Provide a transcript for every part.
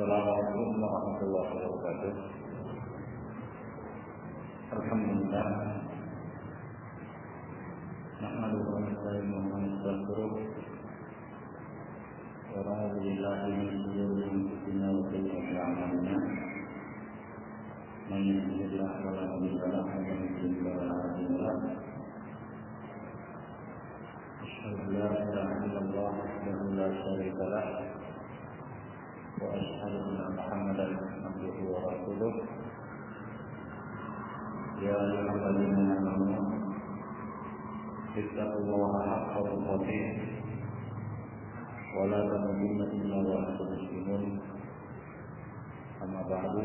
Assalamualaikum warahmatullahi wabarakatuh. Alhamdulillah. Nahmaduhu wa nasta'inuhu wa nastaghfiruh. Wa na'udzu billahi min shururi anfusina wa sayyi'ati a'malina. Man yahdihillahu fala mudilla lahu wa man yudlil fala hadiya lahu. Asyhadu an la ilaha illallah wahdahu la syarika lahu. وأشهد أن محمدا عبده ورسوله يا أيها الذين آمنوا اتقوا الله حق تقاته ولا تموتن إلا وأنتم مسلمون أما بعد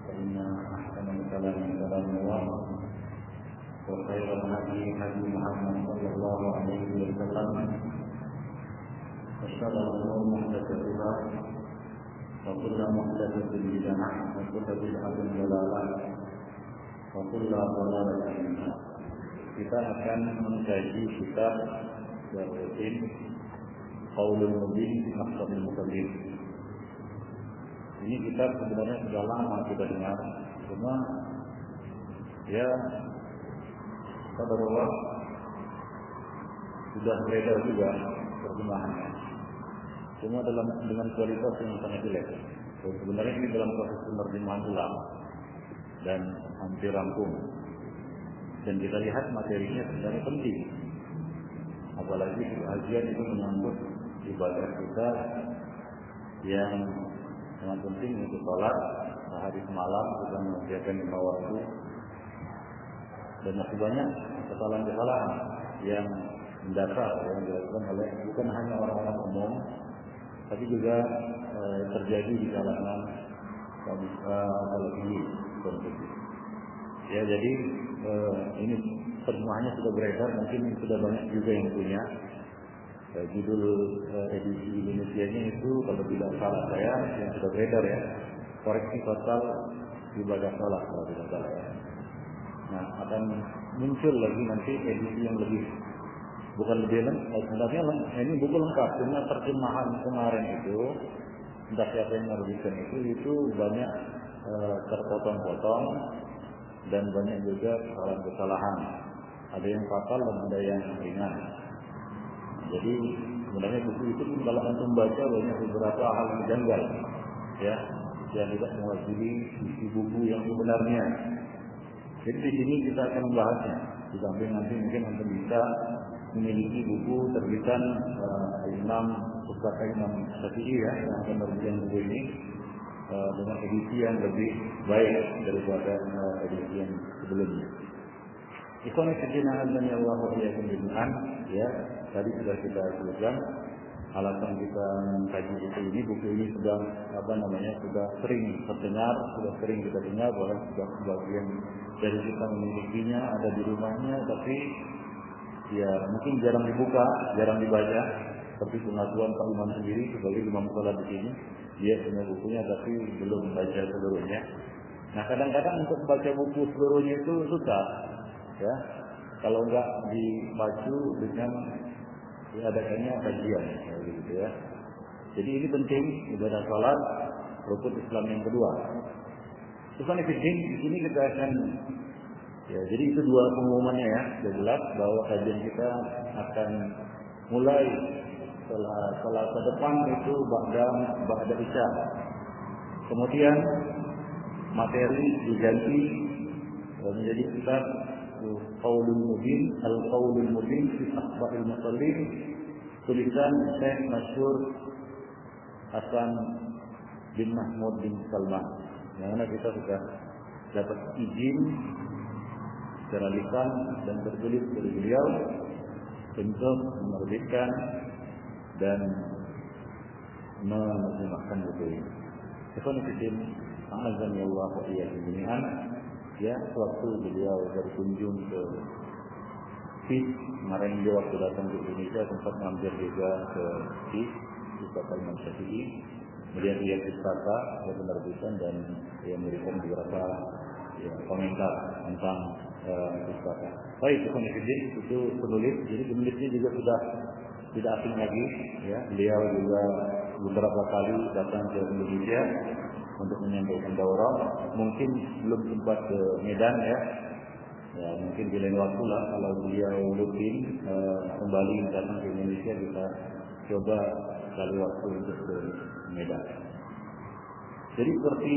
فإن أحسن الكلام كلام الله وخير الهدي هدي محمد صلى الله عليه وسلم وشر الأمور محدثاتها وكل محدثة بدعة وكل بدعة ضلالة وكل ضلالة في النار. Kita akan mengkaji kitab Syarhuddin Qaulul Mubin Maqsadul Mutallib. Ini kitab sebenarnya sudah lama kita dengar, cuma ya qadarullah sudah beredar juga terjemahannya. Cuma dengan kualitas yang sangat jelek. Sebenarnya ini dalam proses penerjemahan ulang dan hampir rampung. Dan kita lihat materinya sebenarnya penting. Apalagi kajian itu menyangkut ibadah kita yang sangat penting untuk sholat sehari semalam kita mengerjakan 5 waktu. Dan masih banyak kesalahan-kesalahan yang mendasar yang dilakukan oleh bukan hanya orang-orang umum, tapi juga terjadi di kalangan Salafi. Ya, jadi ini terjemahannya sudah beredar, mungkin sudah banyak juga yang punya. Judul edisi Indonesia-nya itu kalau tidak salah saya yang sudah beredar ya, koreksi total ibadah salat kalau tidak salah ya. Nah, akan muncul lagi nanti edisi yang lebih bukan lebih lengkap, sebenarnya ini buku lengkap, cuma terjemahan kemarin itu, entah siapa yang menerbitkan itu banyak terpotong-potong dan banyak juga kesalahan. Ada yang fatal dan ada yang ringan. Jadi sebenarnya buku itu kalau antum baca banyak beberapa hal yang janggal, ya, yang tidak mewakili isi buku yang sebenarnya. Jadi di sini kita akan membahasnya. Di samping nanti mungkin antum bisa memiliki buku terbitan Imam Syafi'i ya, yang akan menerbitkan buku ini dengan edisi yang lebih baik daripada edisi yang sebelumnya. Ikhwan fillah azanillahu wa iyyakum jami'an, ya, tadi sudah kita sebutkan alasan kita mengkaji buku ini sudah sudah sering terdengar, sudah sering kita dengar, bahkan sudah sebagian dari kita memilikinya, ada di rumahnya, tapi ya mungkin jarang dibuka, jarang dibaca. Seperti pengakuan Pak Imam sendiri sebagai imam salat di sini, dia punya bukunya tapi belum membaca seluruhnya. Nah, kadang-kadang untuk membaca buku seluruhnya itu susah, ya. Kalau enggak dipacu dengan diadakannya kajian, gitu ya. Jadi ini penting ibadah salat, rukun Islam yang kedua. Bukan di sini kita akan ya, jadi itu dua pengumumannya ya, sudah jelas bahwa kajian kita akan mulai setelah ke depan itu ba'da Isya. Kemudian materi diganti menjadi kitab Qaulul Mubin, Al-Qaulul Mubin fi Akhbaril Mutallib, tulisan Syekh Masyhur Hasan bin Mahmud bin Salman. Yang mana kita sudah dapat izin secara lisan dan tertulis dari beliau untuk menerbitkan dan menerjemahkan buku ini. Ikhwan fillah, azanillahu wa iyyakum jami'an. Ya, waktu beliau berkunjung ke FIS, kemarin dia waktu datang ke Indonesia sempat mampir juga ke FIS, di kota Imam Syafi'i. Kemudian dia pustaka, dia menerbitkan dan dia memberikan beberapa komentar tentang pustaka. Baik, itu penulis. Jadi penulisnya juga sudah tidak asing lagi, ya. Beliau juga beberapa kali datang ke Indonesia untuk menyampaikan daurah. Mungkin belum sempat ke Medan ya. Ya mungkin di lain waktu lah kalau beliau rutin kembali datang ke Indonesia kita coba kali waktu untuk ke Medan. Jadi seperti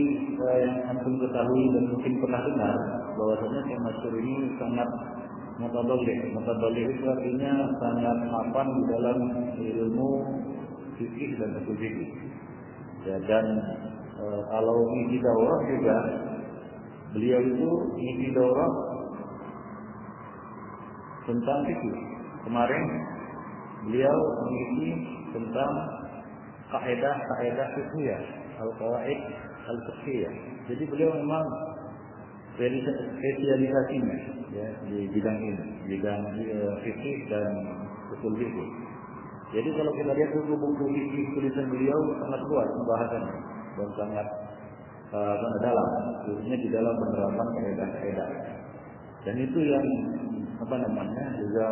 yang antum ketahui dan mungkin pernah dengar bahwasanya Syekh Mansur ini sangat mutaballigh. Mutaballigh itu artinya sangat mapan di dalam ilmu fikih dan usul fikih. Ya, dan kalau ngisi daurah juga beliau itu ngisi daurah tentang fikih. Kemarin beliau mengisi tentang kaidah-kaidah fikih, al-qawaid al-fiqhiyah. Jadi beliau memang spesialisasinya ya di bidang ini, bidang fikih dan usul fikih. Jadi kalau kita lihat buku-buku fikih tulisan beliau sangat luas pembahasannya dan sangat dalam, khususnya di dalam penerapan kaidah-kaidah. Dan itu yang juga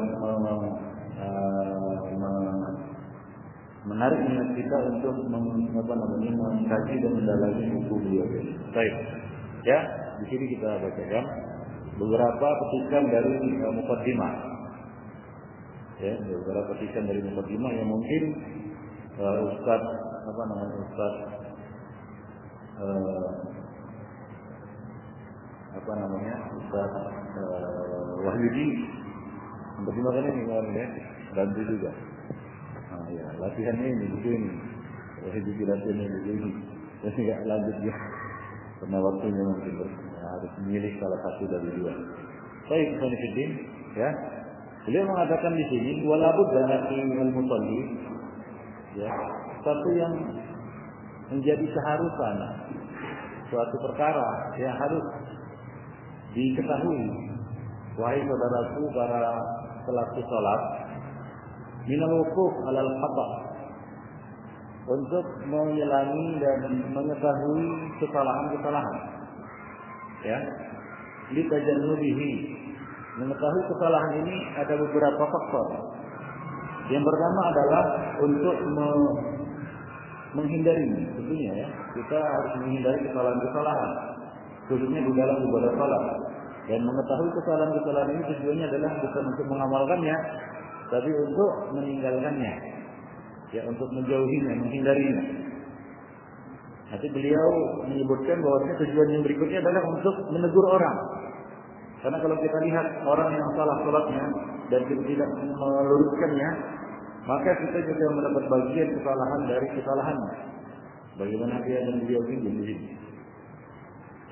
menarik minat kita untuk mengkaji dan mendalami buku beliau. Baik, ya di sini kita bacakan beberapa petikan dari muqaddimah. Ya, beberapa petikan dari muqaddimah yang mungkin Ustaz Wahyudi muqaddimah kan ini kemarin ya, bantu juga. Ya, latihannya ini begini. Wahyudi latihannya begini. Dan tidak lanjut ya. Karena waktunya mungkin harus memilih salah satu dari dua. Baik, Khonifuddin, ya. Beliau mengatakan di sini wala budda al musalli, ya, satu yang menjadi keharusan suatu perkara yang harus diketahui wahai saudaraku para pelaku salat minal wuquf alal khata, untuk menyelami dan mengetahui kesalahan-kesalahan, ya, litajannubihi. Mengetahui kesalahan ini ada beberapa faktor. Yang pertama adalah untuk menghindari, tentunya ya, kita harus menghindari kesalahan-kesalahan, khususnya di dalam ibadah salat. Dan mengetahui kesalahan-kesalahan ini tujuannya adalah bukan untuk mengamalkannya, tapi untuk meninggalkannya, ya, untuk menjauhinya, menghindarinya. Nanti beliau menyebutkan bahwa tujuan yang berikutnya adalah untuk menegur orang. Karena kalau kita lihat orang yang salah salatnya dan tidak meluruskannya, maka kita juga mendapat bagian kesalahan dari kesalahannya. Bagaimana dia dan beliau ini di sini.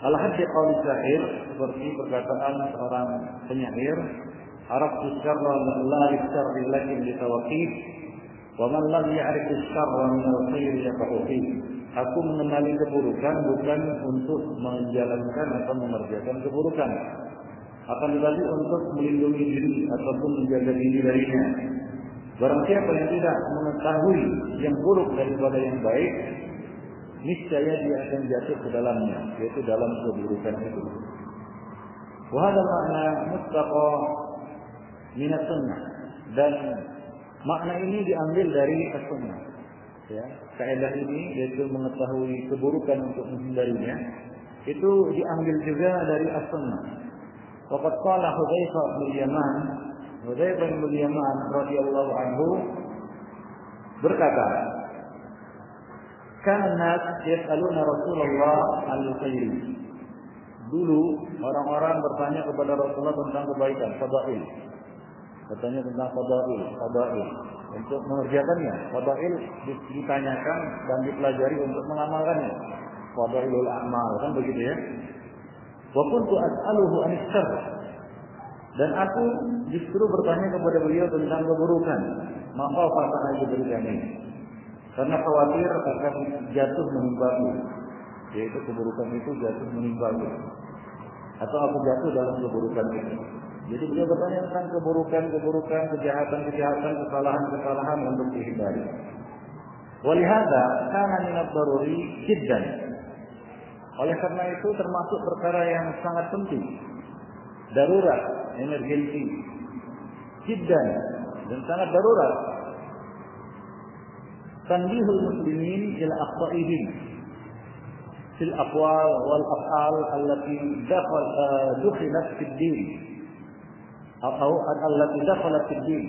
Al-haddi qauli syair, seperti perkataan seorang penyair, araftu syarra la lisyarri lakin litawaqif, wa man lam ya'rif syarra min al-khair yaqa'u fi. Aku mengenali keburukan bukan untuk menjalankan atau mengerjakan keburukan, akan tetapi untuk melindungi diri ataupun menjaga diri darinya. Barang siapa yang tidak mengetahui yang buruk daripada yang baik, niscaya dia akan jatuh ke dalamnya, yaitu dalam keburukan itu. Wa hadha makna mustaqa min as-sunnah, dan makna ini diambil dari as-sunnah. Ya, kaidah ini yaitu mengetahui keburukan untuk menghindarinya, itu diambil juga dari as-sunnah. Waqad qala Hudzaifah bin Yaman radhiyallahu anhu berkata, kana nas yas'aluna Rasulullah al-khair. Dulu orang-orang bertanya kepada Rasulullah tentang kebaikan, fadail. Bertanya tentang fadail untuk mengerjakannya. Fadail ditanyakan dan dipelajari untuk mengamalkannya. Fadailul a'mal, kan begitu ya. Wa kuntu as'aluhu anis syarr, dan aku justru bertanya kepada beliau tentang keburukan. Maka fatah diberikan ini, karena khawatir akan jatuh menimpaku, yaitu keburukan itu jatuh menimpaku, atau aku jatuh dalam keburukan itu. Jadi beliau bertanya tentang keburukan, kejahatan, kesalahan untuk dihindari. Walihada kana min ad-daruri jiddan. Oleh karena itu termasuk perkara yang sangat penting, darurat, emergensi, jiddan, dan sangat darurat. tanbihul muslimin ila akhta'ihim fil aqwal wal af'al allati dakhalat fid din atau allati dakhalat fid din,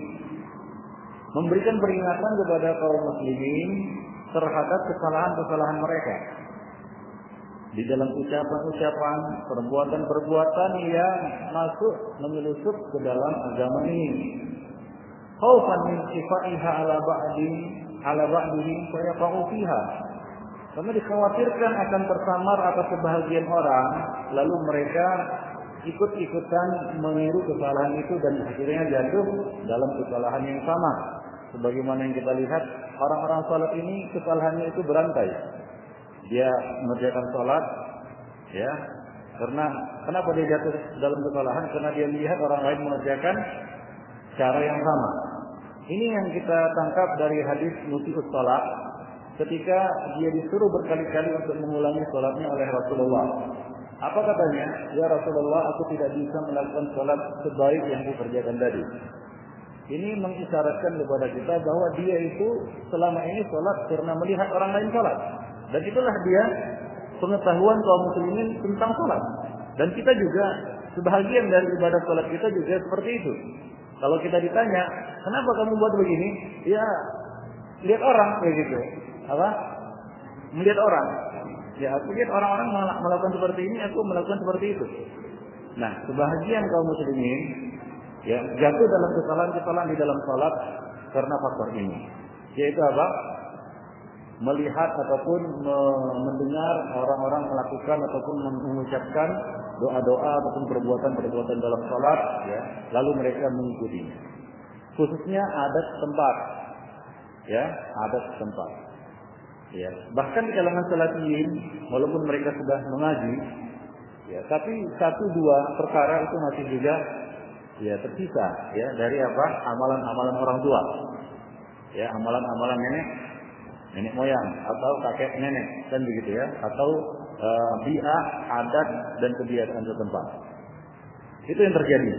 memberikan peringatan kepada kaum muslimin terhadap kesalahan-kesalahan mereka di dalam ucapan-ucapan, perbuatan-perbuatan yang masuk menyelusup ke dalam agama ini. Khaufan min sifaiha ala ba'dihim fa yaqa'u fiha. Karena dikhawatirkan akan tersamar atas sebahagian orang, lalu mereka ikut-ikutan meniru kesalahan itu dan akhirnya jatuh dalam kesalahan yang sama. Sebagaimana yang kita lihat, orang-orang salat ini kesalahannya itu berantai. Dia mengerjakan salat, ya, karena kenapa dia jatuh dalam kesalahan? Karena dia lihat orang lain mengerjakan cara yang sama. Ini yang kita tangkap dari hadis musii'us salat, ketika dia disuruh berkali-kali untuk mengulangi salatnya oleh Rasulullah. Apa katanya? Ya Rasulullah, aku tidak bisa melakukan salat sebaik yang kukerjakan tadi. Ini mengisyaratkan kepada kita bahwa dia itu selama ini salat karena melihat orang lain salat. Dan itulah dia pengetahuan kaum muslimin tentang salat. Dan kita juga sebahagian dari ibadah salat kita juga seperti itu. Kalau kita ditanya, kenapa kamu buat begini? Ya, lihat orang kayak gitu. Apa? Melihat orang. Ya, aku lihat orang-orang melakukan seperti ini, aku melakukan seperti itu. Nah, sebahagian kaum muslimin ya jatuh dalam kesalahan-kesalahan di dalam salat karena faktor ini. Yaitu apa? Melihat ataupun mendengar orang-orang melakukan ataupun mengucapkan doa-doa ataupun perbuatan-perbuatan dalam salat, ya, lalu mereka mengikutinya. Khususnya adat setempat, ya, adat setempat. Ya, bahkan di kalangan salafiyin, walaupun mereka sudah mengaji, ya, tapi satu dua perkara itu masih juga, ya, tersisa, ya, dari apa? Amalan-amalan orang tua, ya, amalan-amalan nenek moyang atau kakek nenek, kan begitu ya, atau bi'ah, adat dan kebiasaan setempat. Itu yang terjadi.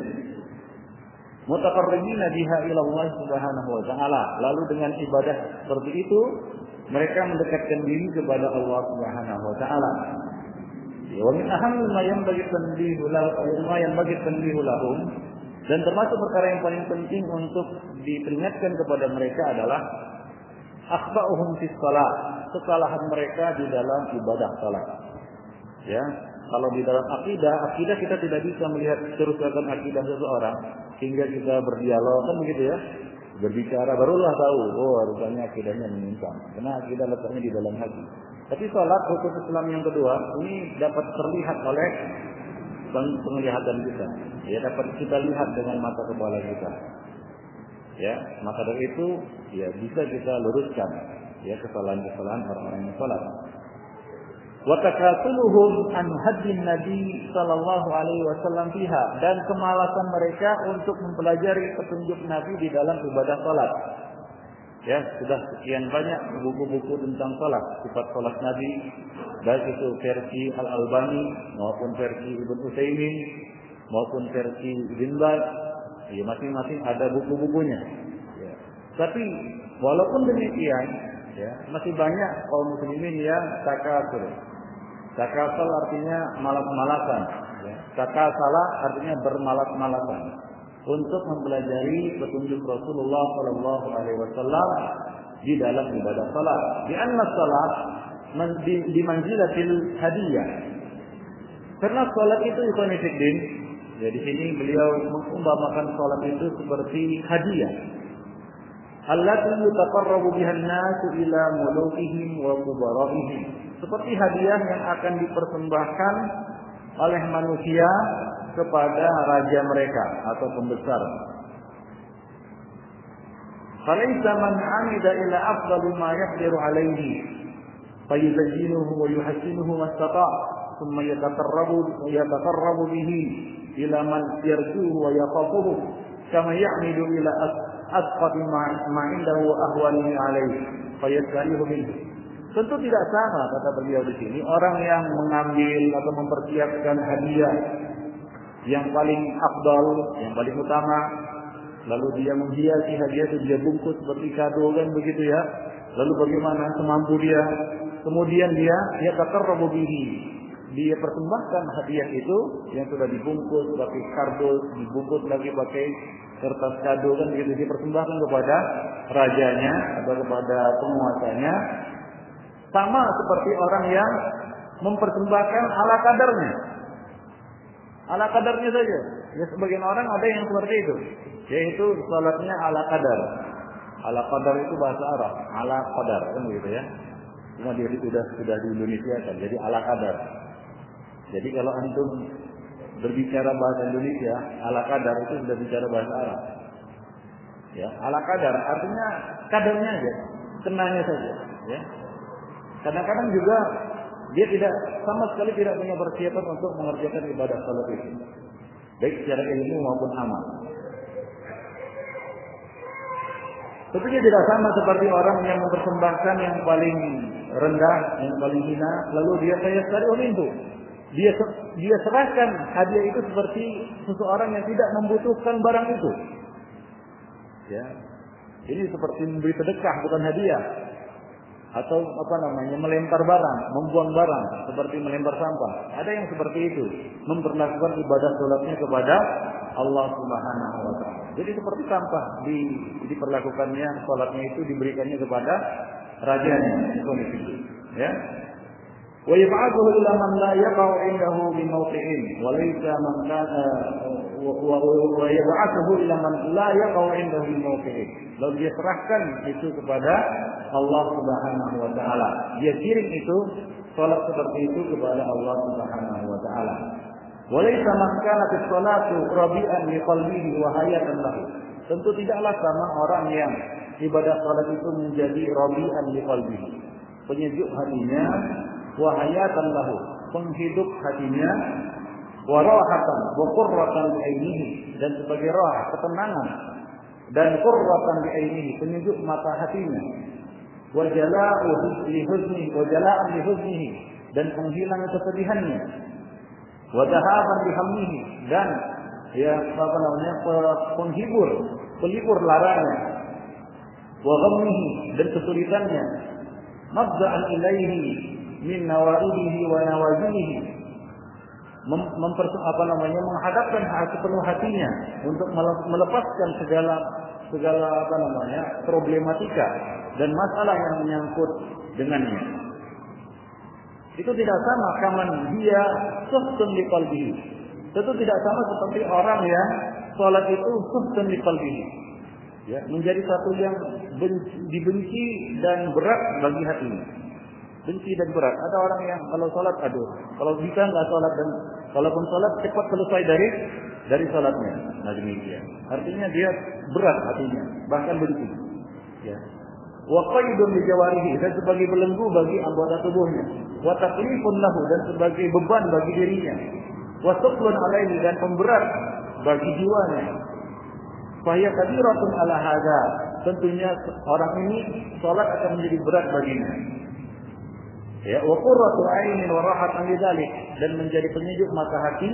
Mutaqarribina biha ila Allah Subhanahu wa taala. Lalu dengan ibadah seperti itu mereka mendekatkan diri kepada Allah Subhanahu wa taala. Wa min ahammi ma yanbaghi tanbihu lahum, dan termasuk perkara yang paling penting untuk diperingatkan kepada mereka adalah akhta'uhum fi shalah, kesalahan mereka di dalam ibadah salat. Ya, kalau di dalam akidah kita tidak bisa melihat kerusakan akidah seseorang hingga kita berdialog, kan begitu ya. Berbicara barulah tahu, oh rupanya akidahnya menyimpang. Karena akidah letaknya di dalam hati. Tapi salat rukun Islam yang kedua ini dapat terlihat oleh penglihatan kita. Ya, dapat kita lihat dengan mata kepala kita. Ya, maka dari itu ya bisa kita luruskan ya kesalahan-kesalahan orang-orang yang salat. Wa takasuluhum an hadin Nabi sallallahu alaihi wasallam fiha, dan kemalasan mereka untuk mempelajari petunjuk Nabi di dalam ibadah salat. Ya, sudah sekian banyak buku-buku tentang salat, sifat salat Nabi, baik itu versi Al-Albani maupun versi Ibnu Utsaimin maupun versi Ibnu Baz. Ya, masing-masing ada buku-bukunya. Ya. Tapi walaupun demikian, ya, masih banyak kaum muslimin yang takasur. Takasal artinya malas-malasan. Ya. Takasala artinya bermalas-malasan untuk mempelajari petunjuk Rasulullah Sallallahu Alaihi Wasallam di dalam ibadah salat. Di anna salat di manzilatil hadiyah. Karena salat itu ikhwan fillah. Ya, di sini beliau mengumpamakan salat itu seperti hadiah. Allati yutaqarrabu biha an-nasu ila mulukihim wa kubara'ihim. Seperti hadiah yang akan dipersembahkan oleh manusia kepada raja mereka atau pembesar. Falaysa man 'amida ila afdali ma yaqdiru 'alayhi fayuzayyinuhu wa yuhassinuhu mastata' thumma yataqarrabu bihi ila man yarjuhu wa yaqafuhu kama ya'midu ila asqati ma 'indahu ahwanihi 'alayhi fayasrihu minhu. Tentu tidak sama, kata beliau di sini, orang yang mengambil atau mempersiapkan hadiah yang paling afdal, yang paling utama, lalu dia menghiasi hadiah itu, dia bungkus seperti kado kan begitu ya, Lalu bagaimana semampu dia? Kemudian dia taqarrabu bihi. Dia persembahkan hadiah itu yang sudah dibungkus pakai kardus, dibungkus lagi pakai kertas kado kan begitu, dia persembahkan kepada rajanya atau kepada penguasanya, sama seperti orang yang mempersembahkan ala kadarnya. Ala kadarnya saja. Ya sebagian orang ada yang seperti itu, yaitu salatnya ala kadar. Ala kadar itu bahasa Arab, ala kadar kan begitu ya. Cuma dia sudah di Indonesia kan, jadi ala kadar. Jadi kalau antum berbicara bahasa Indonesia, ala kadar itu sudah bicara bahasa Arab. Ya, ala kadar artinya kadarnya aja, kenanya saja. Ya. Kadang-kadang juga dia sama sekali tidak punya persiapan untuk mengerjakan ibadah salat itu, baik secara ilmu maupun amal. Tentunya tidak sama seperti orang yang mempersembahkan yang paling rendah, yang paling hina, lalu dia saya sekali itu. Dia serahkan hadiah itu seperti seseorang yang tidak membutuhkan barang itu. Ya. Ini seperti memberi sedekah bukan hadiah. Atau melempar barang, membuang barang seperti melempar sampah. Ada yang seperti itu, memperlakukan ibadah salatnya kepada Allah Subhanahu wa taala. Jadi seperti sampah diperlakukannya salatnya itu diberikannya kepada rajanya, ya. Wa yab'athuhu ila man la yaqa'u 'indahu bi mawqi'in wa laysa man kana wa yab'athuhu ila man la yaqa'u 'indahu bi mawqi'in. Lalu dia serahkan itu kepada Allah Subhanahu wa taala. Dia kirim itu salat seperti itu kepada Allah Subhanahu wa taala. Wa laysa man kana fi sholati rabi'an li qalbihi wa hayatan lahu. Tentu tidaklah sama orang yang ibadah salat itu menjadi rabi'an li qalbihi, penyejuk hatinya, wa hayatan lahu, penghidup hatinya, wa rahatan wa qurratan li ainihi, dan sebagai rah, ketenangan, dan qurratan li ainihi, penyejuk mata hatinya, wa jala'u li huznihi, wa jala'an li huznihi, dan penghilang kesedihannya, wa dhahaban li hammihi, dan penghibur laranya, wa ghammihi, dan kesulitannya, mabda'an ilaihi min nawaidihi wa nawazihi, menghadapkan sepenuh hatinya untuk melepaskan segala problematika dan masalah yang menyangkut dengannya. Itu tidak sama kaman dia suhtun li qalbihi. Itu tidak sama seperti orang yang salat itu suhtun li qalbihi. Ya, menjadi satu yang dibenci dan berat bagi hatinya. Benci dan berat. Ada orang yang kalau salat kalau bisa enggak salat, dan kalaupun salat cepat selesai dari salatnya. Nah demikian. Artinya dia berat hatinya, bahkan benci. Ya. Wa qaidun li jawarihi, dan sebagai belenggu bagi anggota tubuhnya. Wa taklifun lahu, dan sebagai beban bagi dirinya. Wa tuqlun alaihi, dan pemberat bagi jiwanya. Fa hiya kadiratun ala hadza. Tentunya orang ini salat akan menjadi berat baginya. Ya, wa qurratu ainin wa rahatan lidzalik, dan menjadi penyejuk mata hati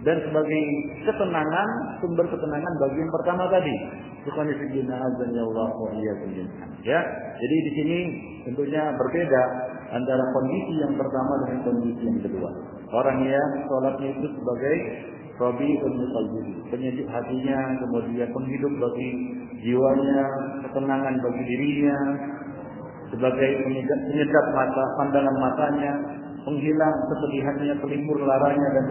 dan sebagai ketenangan, sumber ketenangan bagi yang pertama tadi. Bukan disebutnya azan ya Allah wa iyyakum jami'an. Ya, jadi di sini tentunya berbeda antara kondisi yang pertama dengan kondisi yang kedua. Orang yang salatnya itu sebagai rabi'un qalbihi, penyejuk hatinya, kemudian penghidup bagi jiwanya, ketenangan bagi dirinya, sebagai penyedap mata, pandangan matanya, penghilang kesedihannya, pelipur laranya, dan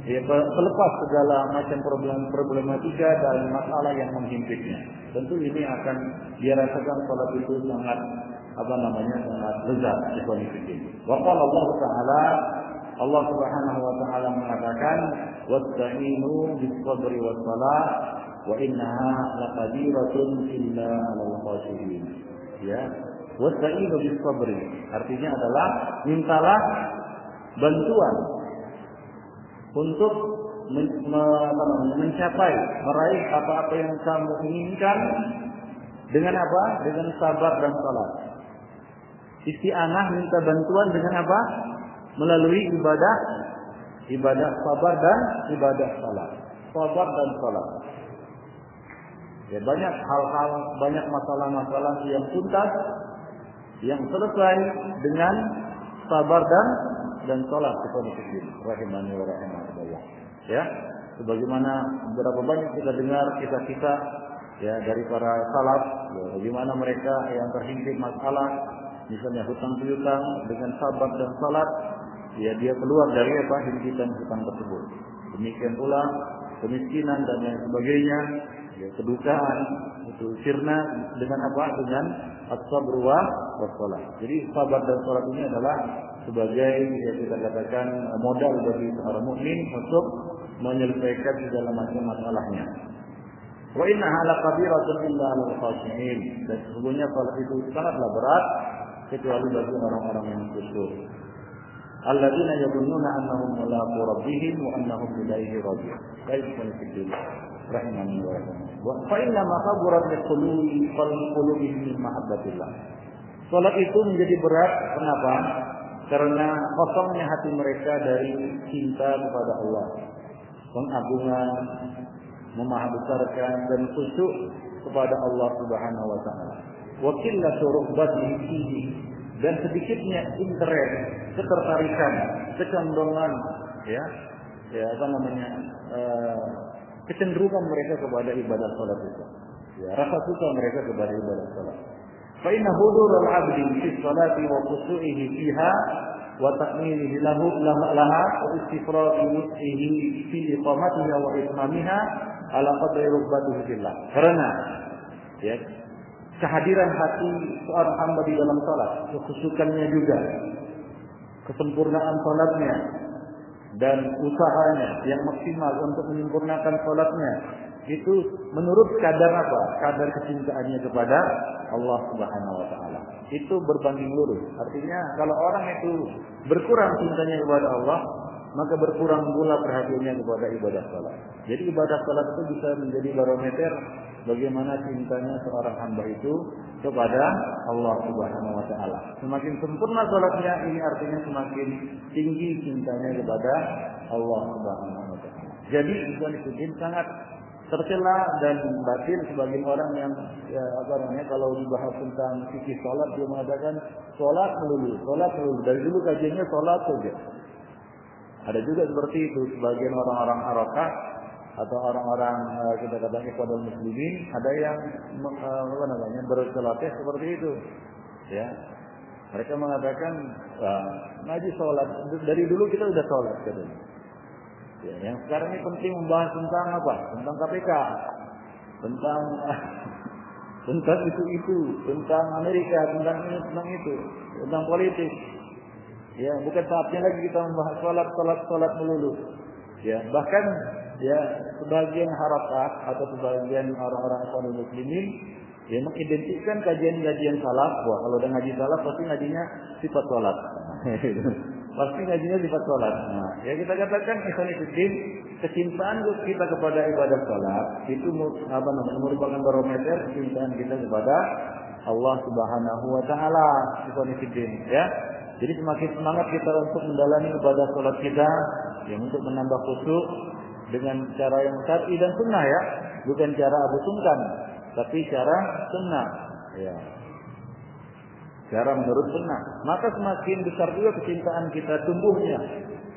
pelepas segala macam problematika dan masalah yang menghimpitnya. Tentu ini akan dia rasakan salat itu sangat sangat lezat ikhwan fillah. Wa qala Allah Ta'ala, Allah Subhanahu wa taala mengatakan, "Wasta'inu bis-sabri was-salah wa innaha laqadiratun illa 'alal khashiyin." Ya. Wasta'inu bis-sabri artinya adalah mintalah bantuan untuk mencapai, meraih apa-apa yang kamu inginkan dengan apa? Dengan sabar dan salat. Isti'anah, minta bantuan dengan apa? Melalui ibadah sabar dan ibadah salat. Sabar dan salat. Ya, banyak hal-hal, banyak masalah-masalah yang tuntas yang selesai dengan sabar dan salat kepada rahimani wa rahimakumullah. Ya, sebagaimana beberapa banyak kita dengar kisah-kisah ya dari para salaf, ya, bagaimana mereka yang terhimpit masalah, misalnya hutang piutang, dengan sabar dan salat, ya dia keluar dari apa himpitan hutang tersebut. Demikian pula kemiskinan dan lain sebagainya, ya, kedukaan itu sirna dengan apa? Dengan as-sabr wa salat. Jadi sabar dan salat ini adalah sebagai ya kita katakan modal bagi seorang mukmin untuk menyelesaikan segala macam masalahnya. Wa innaha laqabiratun illa 'alal khashi'in. Dan sesungguhnya salat itu sangatlah berat kecuali bagi orang-orang yang khusyuk. Alladzina yadhunnuna annahum mulaqu rabbihim wa annahum ilaihi raji'un. Baik peneliti rahimani wa rahimakumullah. Wa fa inna ma kaburat qulubihim min mahabbatillah. Salat itu menjadi berat kenapa? Karena kosongnya hati mereka dari cinta kepada Allah, pengagungan, memahambesarkan dan khusyuk kepada Allah Subhanahu wa taala. Wa qillatu rughbatihi fihi, dan sedikitnya interest, ketertarikan, kecondongan ya apa namanya kecenderungan mereka kepada ibadah salat itu. Ya, rasa suka mereka kepada ibadah salat. Fa inna hudurul 'abdi fi sholati wa khushu'ihi fiha wa ta'minihi lahu laha wa istifraqi wus'ihi fi iqamatiha wa itmamiha ala qadri rubbatihi fillah. Karena ya kehadiran hati seorang hamba di dalam salat, kekhusyukannya juga, kesempurnaan salatnya dan usahanya yang maksimal untuk menyempurnakan salatnya itu menurut kadar apa? Kadar kecintaannya kepada Allah Subhanahu wa taala. Itu berbanding lurus. Artinya kalau orang itu berkurang cintanya kepada Allah, maka berkurang pula perhatiannya kepada ibadah salat. Jadi ibadah salat itu bisa menjadi barometer bagaimana cintanya seorang hamba itu kepada Allah Subhanahu wa taala. Semakin sempurna salatnya, ini artinya semakin tinggi cintanya kepada Allah Subhanahu wa taala. Jadi itu sangat tercela dan batil sebagian orang yang ya, apa namanya kalau dibahas tentang fikih salat dia mengatakan salat melulu dari dulu kajiannya salat saja. Ada juga seperti itu sebagian orang-orang harakah atau orang-orang kita katakan ikhwanul muslimin, ada yang apa namanya berceloteh seperti itu. Ya. Mereka mengatakan ngaji salat dari dulu kita sudah salat katanya. Ya, yang sekarang ini penting membahas tentang apa? Tentang KPK, tentang itu, tentang Amerika, tentang ini, tentang itu, tentang politik. Ya, bukan saatnya lagi kita membahas salat melulu. Ya, bahkan ya sebagian harakah atau sebagian orang-orang ikhwanul muslimin ya mengidentikan kajian-kajian salaf. Wah, kalau udah ngaji salaf pasti ngajinya sifat salat. Pasti ngajinya sifat salat. Nah, ya kita katakan ikhwanuddin, kecintaan kita kepada ibadah salat itu apa namanya merupakan barometer kecintaan kita kepada Allah Subhanahu wa taala. Ikhwanuddin, ya. Jadi semakin semangat kita untuk mendalami ibadah salat kita yang untuk menambah khusyuk dengan cara yang syar'i dan sunnah ya, bukan cara Abu Sungkan, tapi cara sunnah. Ya. Cara menurut sunnah, maka semakin besar juga kecintaan kita tumbuhnya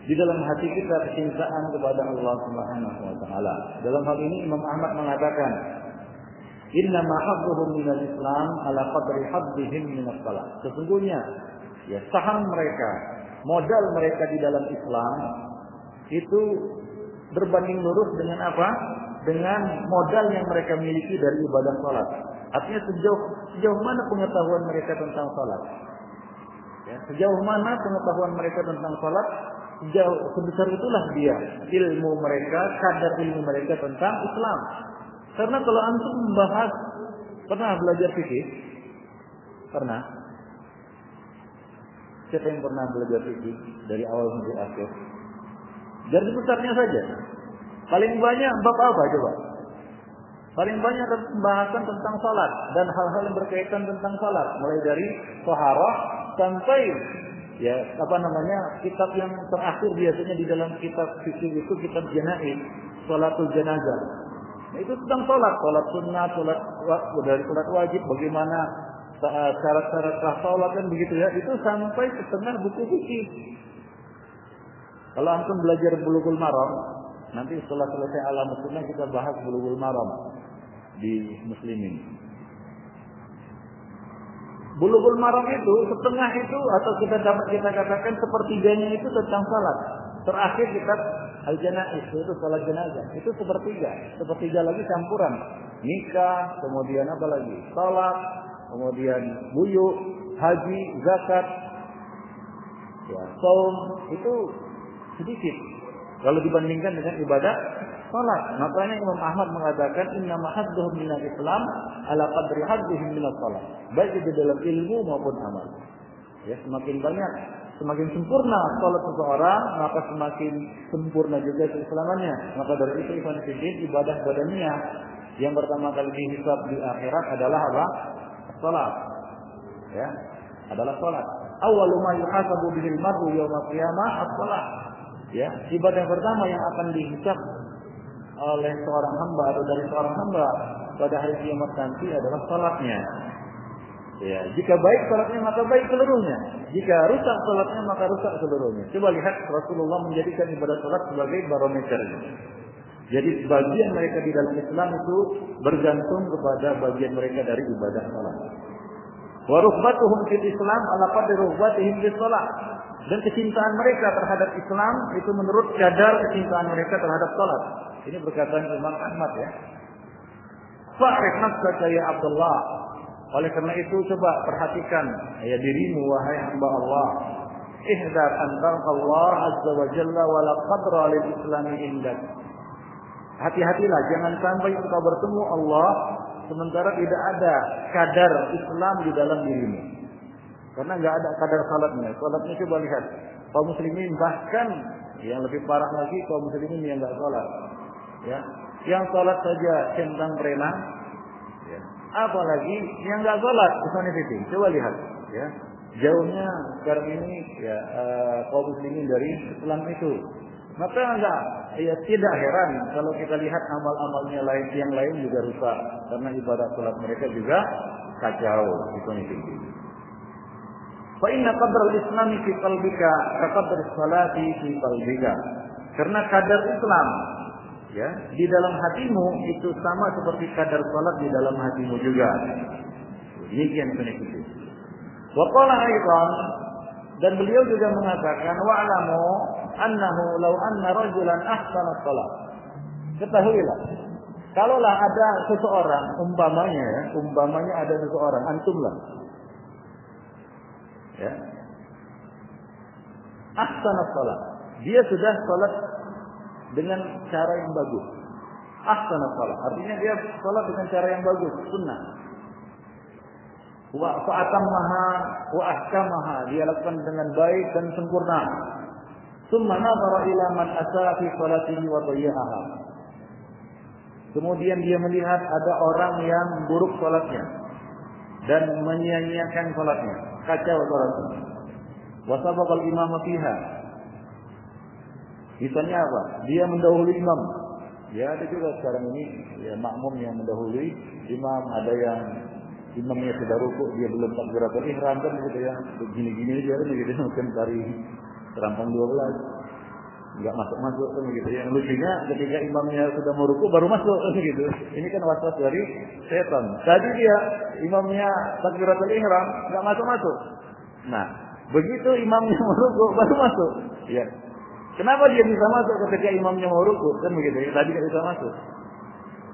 di dalam hati kita, kecintaan kepada Allah Subhanahu wa taala. Dalam hal ini Imam Ahmad mengatakan, "Inna ma hadduhum minal Islam ala qadri haddihim minas salat." Sesungguhnya ya saham mereka, modal mereka di dalam Islam itu berbanding lurus dengan apa? Dengan modal yang mereka miliki dari ibadah salat. Artinya sejauh mana pengetahuan mereka tentang salat? Ya, sejauh mana pengetahuan mereka tentang salat? Sebesar itulah dia ilmu mereka, kadar ilmu mereka tentang Islam. Karena kalau antum membahas, pernah belajar fikih? Pernah? Siapa yang pernah belajar fikih dari awal sampai akhir? Garis besarnya saja. Paling banyak bab apa coba? Paling banyak pembahasan tentang salat dan hal-hal yang berkaitan tentang salat, mulai dari taharah sampai ya apa namanya kitab yang terakhir biasanya di dalam kitab fikih itu kitab janaiz, salatul janazah. Nah, itu tentang salat sunnah, salat dari salat wajib, bagaimana syarat-syarat sholat kan begitu ya, itu sampai setengah buku fikih. Kalau antum belajar Bulughul Maram, nanti setelah selesai Alam Sunnah kita bahas Bulughul Maram di Muslimin. Bulughul Maram itu setengah itu, atau kita katakan sepertiganya itu tentang salat. Terakhir kitab Al-Janaiz itu salat jenazah. Itu sepertiga lagi campuran. Nikah, kemudian apa lagi? Salat, kemudian buyuk, haji, zakat, ya, saum, itu sedikit kalau dibandingkan dengan ibadah salat. Makanya Imam Ahmad mengatakan innama hadduhum minal Islam ala qadri haddihim minal salat. Baik di dalam ilmu maupun amal. Ya, semakin banyak, semakin sempurna salat seseorang, maka semakin sempurna juga keislamannya. Maka dari itu ibadah badaniyah yang pertama kali dihisab di akhirat adalah apa? Salat. Ya, adalah salat. Awwalu ma yuhasabu bihil mar'u yaumil qiyamah as-salat. Ya, ibadah yang pertama yang akan dihisab oleh seorang hamba atau dari seorang hamba pada hari kiamat nanti adalah salatnya. Ya, jika baik salatnya maka baik seluruhnya. Jika rusak salatnya maka rusak seluruhnya. Coba lihat Rasulullah menjadikan ibadah salat sebagai barometer. Jadi bagian mereka di dalam Islam itu bergantung kepada bagian mereka dari ibadah salat. Wa rughbatuhum fil Islam ala qadri rughbatihim bis salat. Dan kecintaan mereka terhadap Islam itu menurut kadar kecintaan mereka terhadap salat. Ini perkataan Imam Ahmad ya. Fa'rif nafsaka ya Abdullah. Oleh karena itu coba perhatikan ya dirimu wahai hamba Allah. Ihdar anta Allah azza wa jalla wa la qadra lil islami indak. Hati-hatilah jangan sampai engkau bertemu Allah sementara tidak ada kadar Islam di dalam dirimu. Karena enggak ada kadar salatnya. Salatnya coba lihat. Kaum muslimin bahkan yang lebih parah lagi kaum muslimin yang enggak salat. Ya. Yang salat saja centang berenang. Ya. Apalagi yang enggak salat, coba lihat ya. Jauhnya sekarang ini ya kaum muslimin dari Islam itu. Maka tidak heran kalau kita lihat amal-amalnya yang lain juga rusak karena ibadah salat mereka juga kacau. Fa inna qadra al-Islam fi qalbika ka qadri salati fi qalbika. Karena kadar Islam ya di dalam hatimu itu sama seperti kadar salat di dalam hatimu juga. Demikian itu. Wa qala aidan, dan beliau juga mengatakan wa'lamu annahu law anna rajulan ahsana shalah. Ketahuilah, kalaulah ada seseorang umpamanya ada seseorang antumlah. Ya. Ahsana shalah. Dia sudah salat dengan cara yang bagus. Ahsana shalah. Artinya dia salat dengan cara yang bagus, sunnah. Wa fa'atammaha wa ahkamaha, dia lakukan dengan baik dan sempurna. Tsumma nadhara ila man asaa fi salatihi wa dhayyaha. Kemudian dia melihat ada orang yang buruk salatnya dan menyia-nyiakan salatnya, kacau salatnya. Wa sabaqa al-imam fiha. Misalnya apa? Dia mendahului imam. Ya ada juga sekarang ini ya makmum yang mendahului imam, ada yang imamnya sudah rukuk, dia belum takbiratul ihram kan gitu ya. Begini-gini aja kan gitu, mungkin dari terampang 12 enggak masuk-masuk kan gitu. Yang lucunya ketika imamnya sudah mau rukuk baru masuk kan gitu. Ini kan waswas dari setan. Tadi dia imamnya takbiratul ihram enggak masuk-masuk. Nah, begitu imamnya mau rukuk baru masuk. Ya. Kenapa dia bisa masuk ketika imamnya mau rukuk kan begitu ya. Tadi enggak bisa masuk.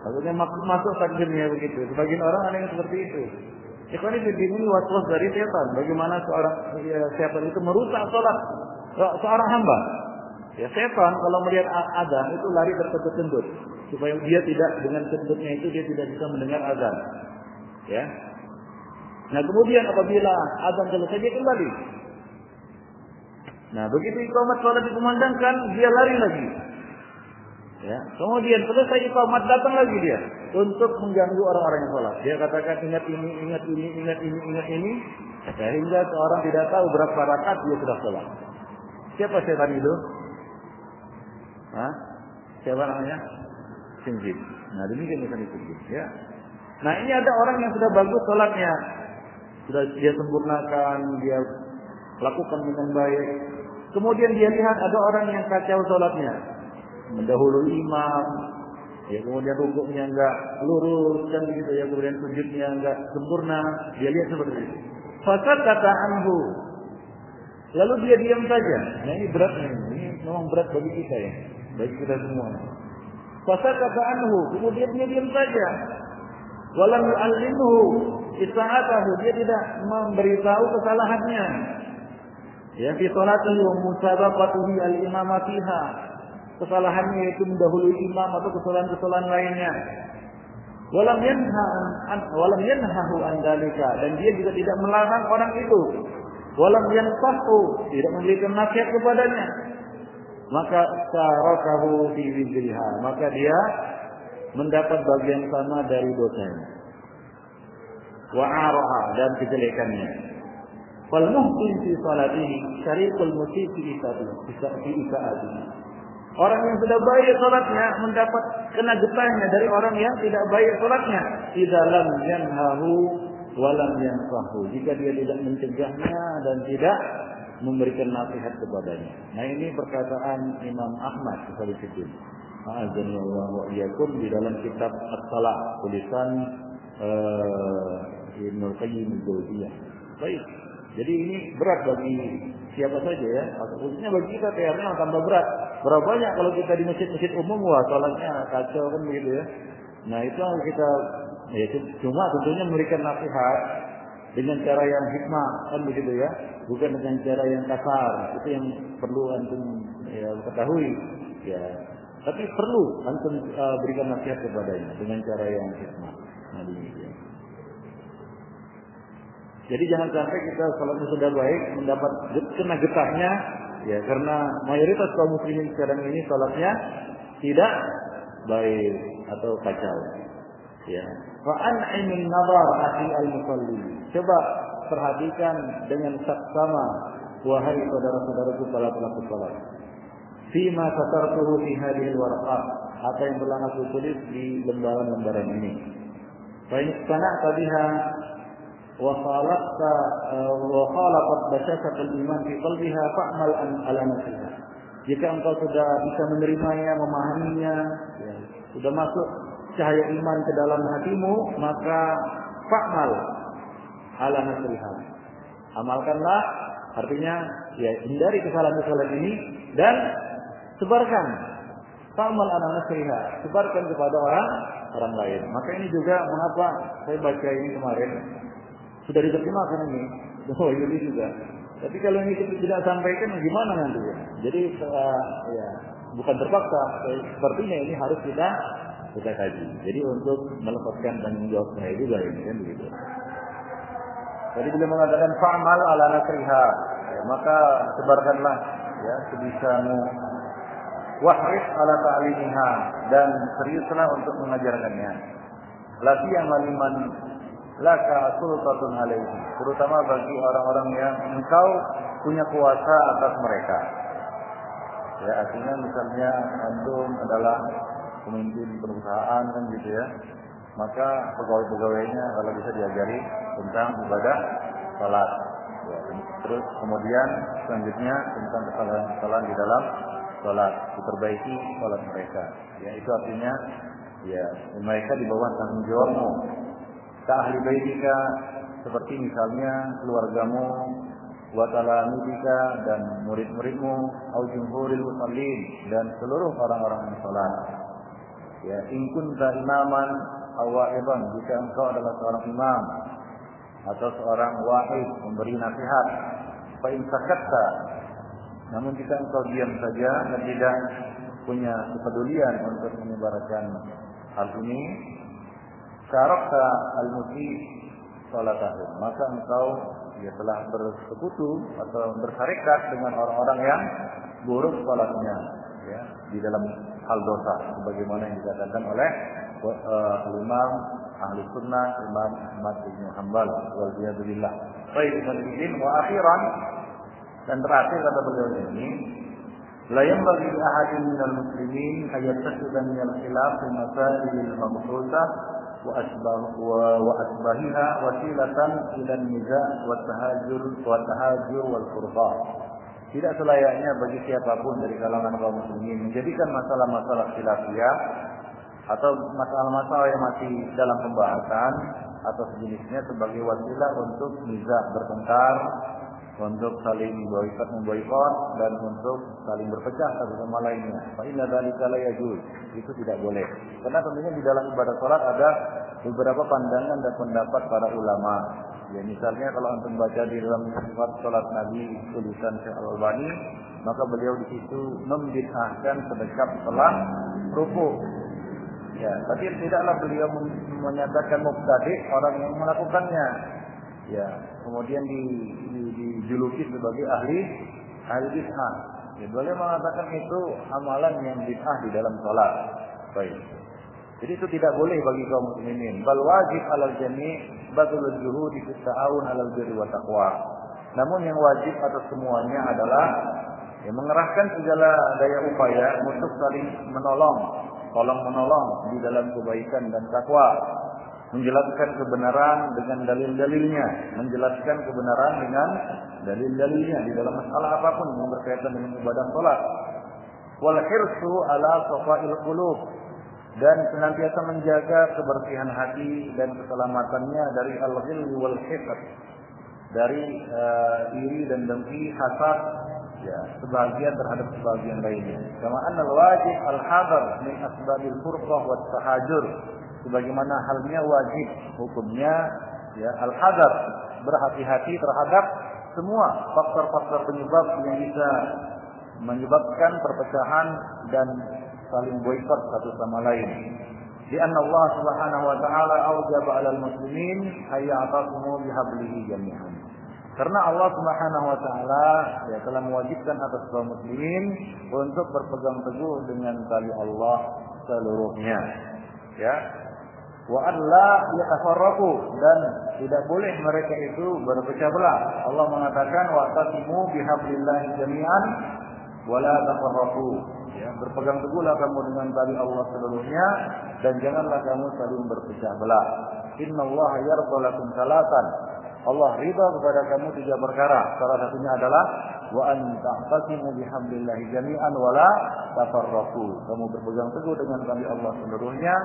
Maksudnya masuk takbirnya begitu. Sebagian orang ada yang seperti itu. Ikhwan ini waswas dari setan. Bagaimana setan itu merusak salat seorang hamba. Ya setan kalau melihat azan itu lari terkentut-kentut supaya dia tidak dengan kentutnya itu dia tidak bisa mendengar azan. Ya. Nah kemudian apabila azan selesai dia kembali. Nah begitu iqamat salat dikumandangkan dia lari lagi. Ya, kemudian selesai iqamat datang lagi dia untuk mengganggu orang-orang yang salat. Dia katakan ingat ini, sehingga seorang tidak tahu berapa rakaat dia sudah salat. Siapa setan itu? Siapa namanya? Sinjid. Nah, demikian misalnya itu. Ya. Nah, ini ada orang yang sudah bagus salatnya. sudah dia sempurnakan, dia lakukan dengan baik. Kemudian dia lihat ada orang yang kacau salatnya, mendahului imam, ya kemudian rukuknya enggak lurus kan begitu ya, kemudian sujudnya enggak sempurna, dia lihat seperti itu. Fasad kata anhu, lalu dia diam saja. Nah ini beratnya, ini memang berat bagi kita ya, bagi kita semua. Fasad kata anhu, kemudian dia diam saja. Walam yu'allimhu isaatahu, dia tidak memberitahu kesalahannya. Ya, fi salatihi wa musabaqatihi al-imama fiha. Kesalahannya yaitu mendahului imam atau kesalahan-kesalahan lainnya. Walam yanhahu an dalika, dan dia juga tidak melarang orang itu. Walam yansahu, tidak memberikan nasihat kepadanya. Maka sarakahu fi wizriha, maka dia mendapat bagian sama dari dosanya. Wa araha, dan kejelekannya. Wal muhsin fi salatihi syariqul musii fi isaatihi. Orang yang sudah baik salatnya mendapat kena getahnya dari orang yang tidak baik salatnya. Idza lam yanhahu wa lam yansahu, jika dia tidak mencegahnya dan tidak memberikan nasihat kepadanya. Nah ini perkataan Imam Ahmad Al-Fiqih. Ma'azani Allah wa iyyakum di dalam kitab As-Salah tulisan Ibnu Qayyim al-Jauziyah. Baik. Jadi ini berat bagi siapa saja ya, khususnya bagi kita PR-nya tambah berat. Berapa banyak kalau kita di masjid-masjid umum, wah salatnya kacau kan begitu ya. Nah itu kita ya cuma tentunya memberikan nasihat dengan cara yang hikmah kan begitu ya, bukan dengan cara yang kasar. Itu yang perlu antum ya ketahui ya. Tapi perlu antum berikan nasihat kepadanya dengan cara yang hikmah. Nah demikian. Jadi jangan sampai kita salatnya sudah baik mendapat kena getahnya ya, karena mayoritas kaum muslimin sekarang ini salatnya tidak baik atau kacau. Ya. Fa an'imin nazar akhi al-musalli. Coba perhatikan dengan saksama wahai saudara-saudaraku para pelaku salat. Fima satartuhu fi hadhihi al-waraqat, apa yang telah aku tulis di lembaran-lembaran ini. Fa in sana'ta biha wa khalaqat basyashat al-iman fi qalbiha fa'mal ala nafsiha. Jika engkau sudah bisa menerimanya, memahaminya, ya, sudah masuk cahaya iman ke dalam hatimu, maka fa'mal ala nafsiha. Amalkanlah, artinya ya hindari kesalahan-kesalahan ini dan sebarkan. Fa'mal ala nafsiha, sebarkan kepada orang lain. Maka ini juga mengapa saya baca ini kemarin sudah diterjemahkan ini. Oh ini juga. Tapi kalau ini kita tidak sampaikan gimana nanti ya? Jadi ya bukan terpaksa. Sepertinya ini harus kita kaji. Jadi untuk melepaskan tanggung jawab saya juga ini kan begitu. Tadi beliau mengatakan fa'mal ala nasriha, ya, maka sebarkanlah ya sebisamu. Wahris ala ta'limiha, dan seriuslah untuk mengajarkannya. Laki yang maliman laka sultatun alaihi, terutama bagi orang-orang yang engkau punya kuasa atas mereka. Ya, artinya misalnya antum adalah pemimpin perusahaan kan gitu ya. Maka pegawai-pegawainya kalau bisa diajari tentang ibadah salat. Ya, terus kemudian selanjutnya tentang kesalahan-kesalahan di dalam salat, diperbaiki salat mereka. Ya, itu artinya ya mereka di bawah tanggung jawabmu. Ka ahli baitika, seperti misalnya keluargamu, wa talamidika, dan murid-muridmu, au jumhuril musallin, dan seluruh orang-orang yang salat. Ya, in kunta imaman aw wa'idan, jika engkau adalah seorang imam atau seorang wa'id memberi nasihat, fa in sakatta, namun jika engkau diam saja dan tidak punya kepedulian untuk menyebarkan hal ini, syarakta al-muti salatahu, maka engkau ya telah bersekutu atau bersarikat dengan orang-orang yang buruk salatnya ya di dalam hal dosa, sebagaimana yang dikatakan oleh Imam Ahli Sunnah Imam Ahmad bin Hanbal waliyadzubillah. Baik, wa akhiran, dan terakhir kata beliau ini, la yanbaghi ahadin minal muslimin ayattakhidha min al-khilaf fi masail al-mabsuutah wa asbahiha wasilatan ila niza' wa tahajur wal furqa. Tidak selayaknya bagi siapapun dari kalangan kaum muslimin menjadikan masalah-masalah khilafiyah atau masalah-masalah yang masih dalam pembahasan atau sejenisnya sebagai wasilah untuk niza' bertengkar, untuk saling memboikot dan untuk saling berpecah satu sama lainnya. Fa inna dzalika la yajuz. Itu tidak boleh. Karena tentunya di dalam ibadah salat ada beberapa pandangan dan pendapat para ulama. Ya, misalnya kalau antum baca di dalam sifat salat Nabi tulisan Syekh Al-Albani, maka beliau di situ membid'ahkan sedekap setelah rukuk. Ya, tapi tidaklah beliau menyatakan mubtadi' orang yang melakukannya. Ya, kemudian dijuluki sebagai ahli bid'ah. Ya, beliau mengatakan itu amalan yang bid'ah di dalam salat. Baik. Jadi itu tidak boleh bagi kaum muslimin. Bal wajib 'alal jami' badlul juhudi fi ta'awun 'alal birri wa taqwa. Namun yang wajib atas semuanya adalah mengerahkan segala daya upaya untuk saling tolong-menolong di dalam kebaikan dan takwa. Menjelaskan kebenaran dengan dalil-dalilnya, di dalam masalah apapun yang berkaitan dengan ibadah salat. Wal hirsu ala safa'il qulub, dan senantiasa menjaga kebersihan hati dan keselamatannya dari al-ghilli wal hisad, dari iri dan dengki, hasad, ya, sebagian terhadap sebagian lainnya. Kama annal wajib al-hadar min asbabil furqah wat tahajur, sebagaimana halnya wajib hukumnya ya al-hadar, berhati-hati terhadap semua faktor-faktor penyebab yang bisa menyebabkan perpecahan dan saling boikot satu sama lain. Di anna Allah Subhanahu wa taala aujaba 'alal muslimin ayya'tasimu bihablihi jami'an. Karena Allah Subhanahu wa taala ya telah mewajibkan atas kaum muslimin untuk berpegang teguh dengan tali Allah seluruhnya. Ya. Wa an la yatafarraqu, dan tidak boleh mereka itu berpecah belah. Allah mengatakan wa'tasimu bihablillahi jami'an wa la tafarraqu. Ya, berpegang teguhlah kamu dengan tali Allah seluruhnya dan janganlah kamu saling berpecah belah. Innallaha yarda lakum salatan. Allah ridha kepada kamu 3 perkara. Salah satunya adalah wa an ta'tasimu bihablillahi jami'an wa la tafarraqu. Kamu berpegang teguh dengan tali Allah seluruhnya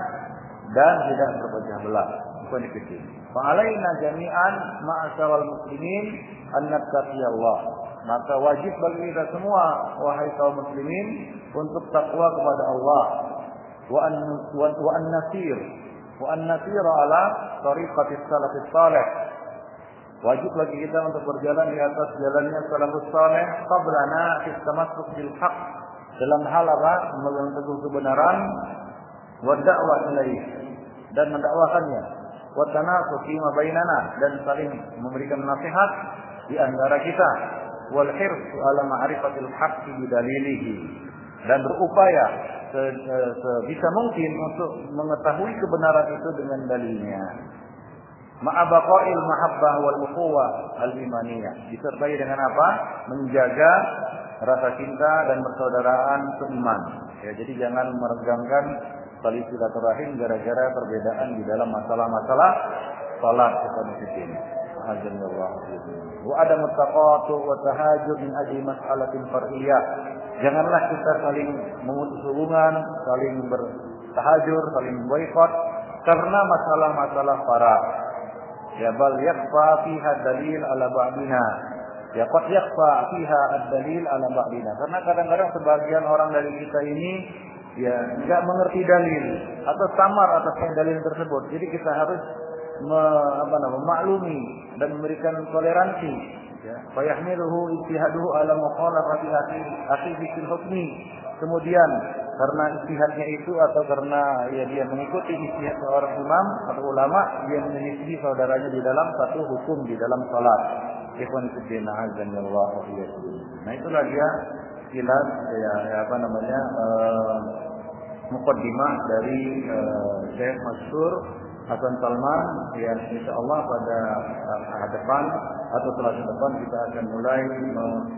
dan tidak berpecah belah. Bukan dikecil. Fa alaina jami'an ma'asyaral muslimin an nattaqiyallah. Maka wajib bagi kita semua wahai kaum muslimin untuk takwa kepada Allah. Wa an nasir ala tariqatis salafis salih. Wajib bagi kita untuk berjalan di atas jalannya salafus salih qablana fi tamassuk bil haqq, dalam hal apa? Memegang teguh kebenaran, wa da'wah ilaih, dan mendakwakannya, wa tanasuhi ma bainana, dan saling memberikan nasihat di antara kita, wal hirsu ala ma'rifatil haqqi bidalilihi, dan berupaya sebisa mungkin untuk mengetahui kebenaran itu dengan dalilnya. Ma'abaqa'il mahabbah wal ukhuwah al-imaniyah, disertai dengan apa? Menjaga rasa cinta dan persaudaraan seiman. Ya, jadi jangan meregangkan tali silaturahim gara-gara perbedaan di dalam masalah-masalah salat kemudian. Alhamdulillah. Wa adam taqatu wa tahajur min ajli mas'alatin far'iyah. Janganlah kita saling memutus hubungan, saling bertahajur, saling boikot karena masalah-masalah far'ah. Ya bal yakfa fiha dalil ala ba'dina. Ya qad yakfa fiha ad-dalil ala ba'dina. Karena kadang-kadang sebagian orang dari kita ini ya enggak mengerti dalil atau samar atas dalil tersebut. Jadi kita harus memaklumi dan memberikan toleransi. Ya, fa yahmiluhu ijtihaduhu ala mukhalafati akhi fil hukmi. Kemudian karena ijtihadnya itu atau karena ya dia mengikuti ijtihad seorang imam atau ulama, dia menyelisih saudaranya di dalam satu hukum di dalam salat. Ikhwan fillah azanillahu wa iyyakum. Nah, itulah dia kilas muqaddimah dari Syekh Masyhur Hasan Salman yang insyaallah pada depan atau setelah depan kita akan mulai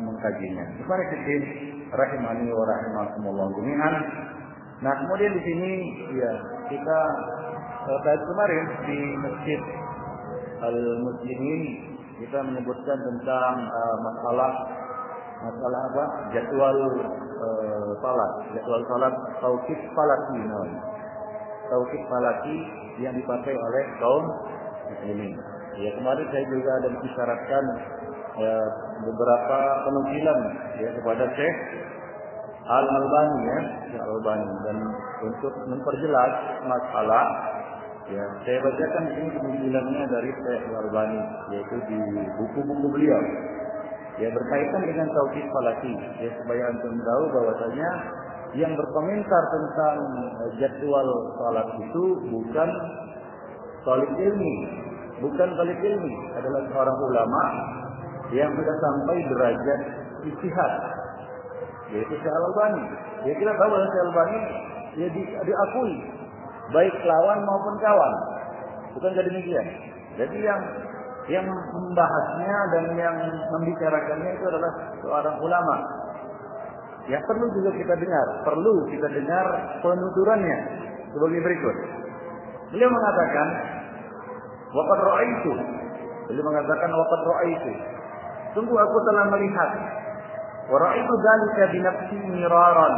mengkajinya. Ikhwan fillah rahimani wa rahimakumullah jami'an. Nah, kemudian di sini ya kita Saat kemarin di Masjid Al-Muslimin kita menyebutkan tentang masalah apa? Jadwal salat tauqif falaki namanya. Tauqif falaki yang dipakai oleh kaum muslimin. Ya, kemarin saya juga ada mengisyaratkan beberapa penukilan ya kepada Syekh Al-Albani ya, Syekh Al-Albani, dan untuk memperjelas masalah ya saya bacakan di sini penukilannya dari Syekh Al-Albani, yaitu di buku-buku beliau ya berkaitan dengan tauqif falaki ya, supaya antum tahu bahwasanya yang berkomentar tentang jadwal salat itu bukan talib ilmi, adalah seorang ulama yang sudah sampai derajat ijtihad, yaitu Syekh Al-Albani. Ya, kita tahu bahwa Syekh Al-Albani ya diakui baik lawan maupun kawan, bukan demikian. Jadi yang membahasnya dan yang membicarakannya itu adalah seorang ulama. Ya, perlu kita dengar penuturannya sebagai berikut. Beliau mengatakan waqad ra'aitu, sungguh aku telah melihat, wa ra'aitu dzalika bi nafsi miraran,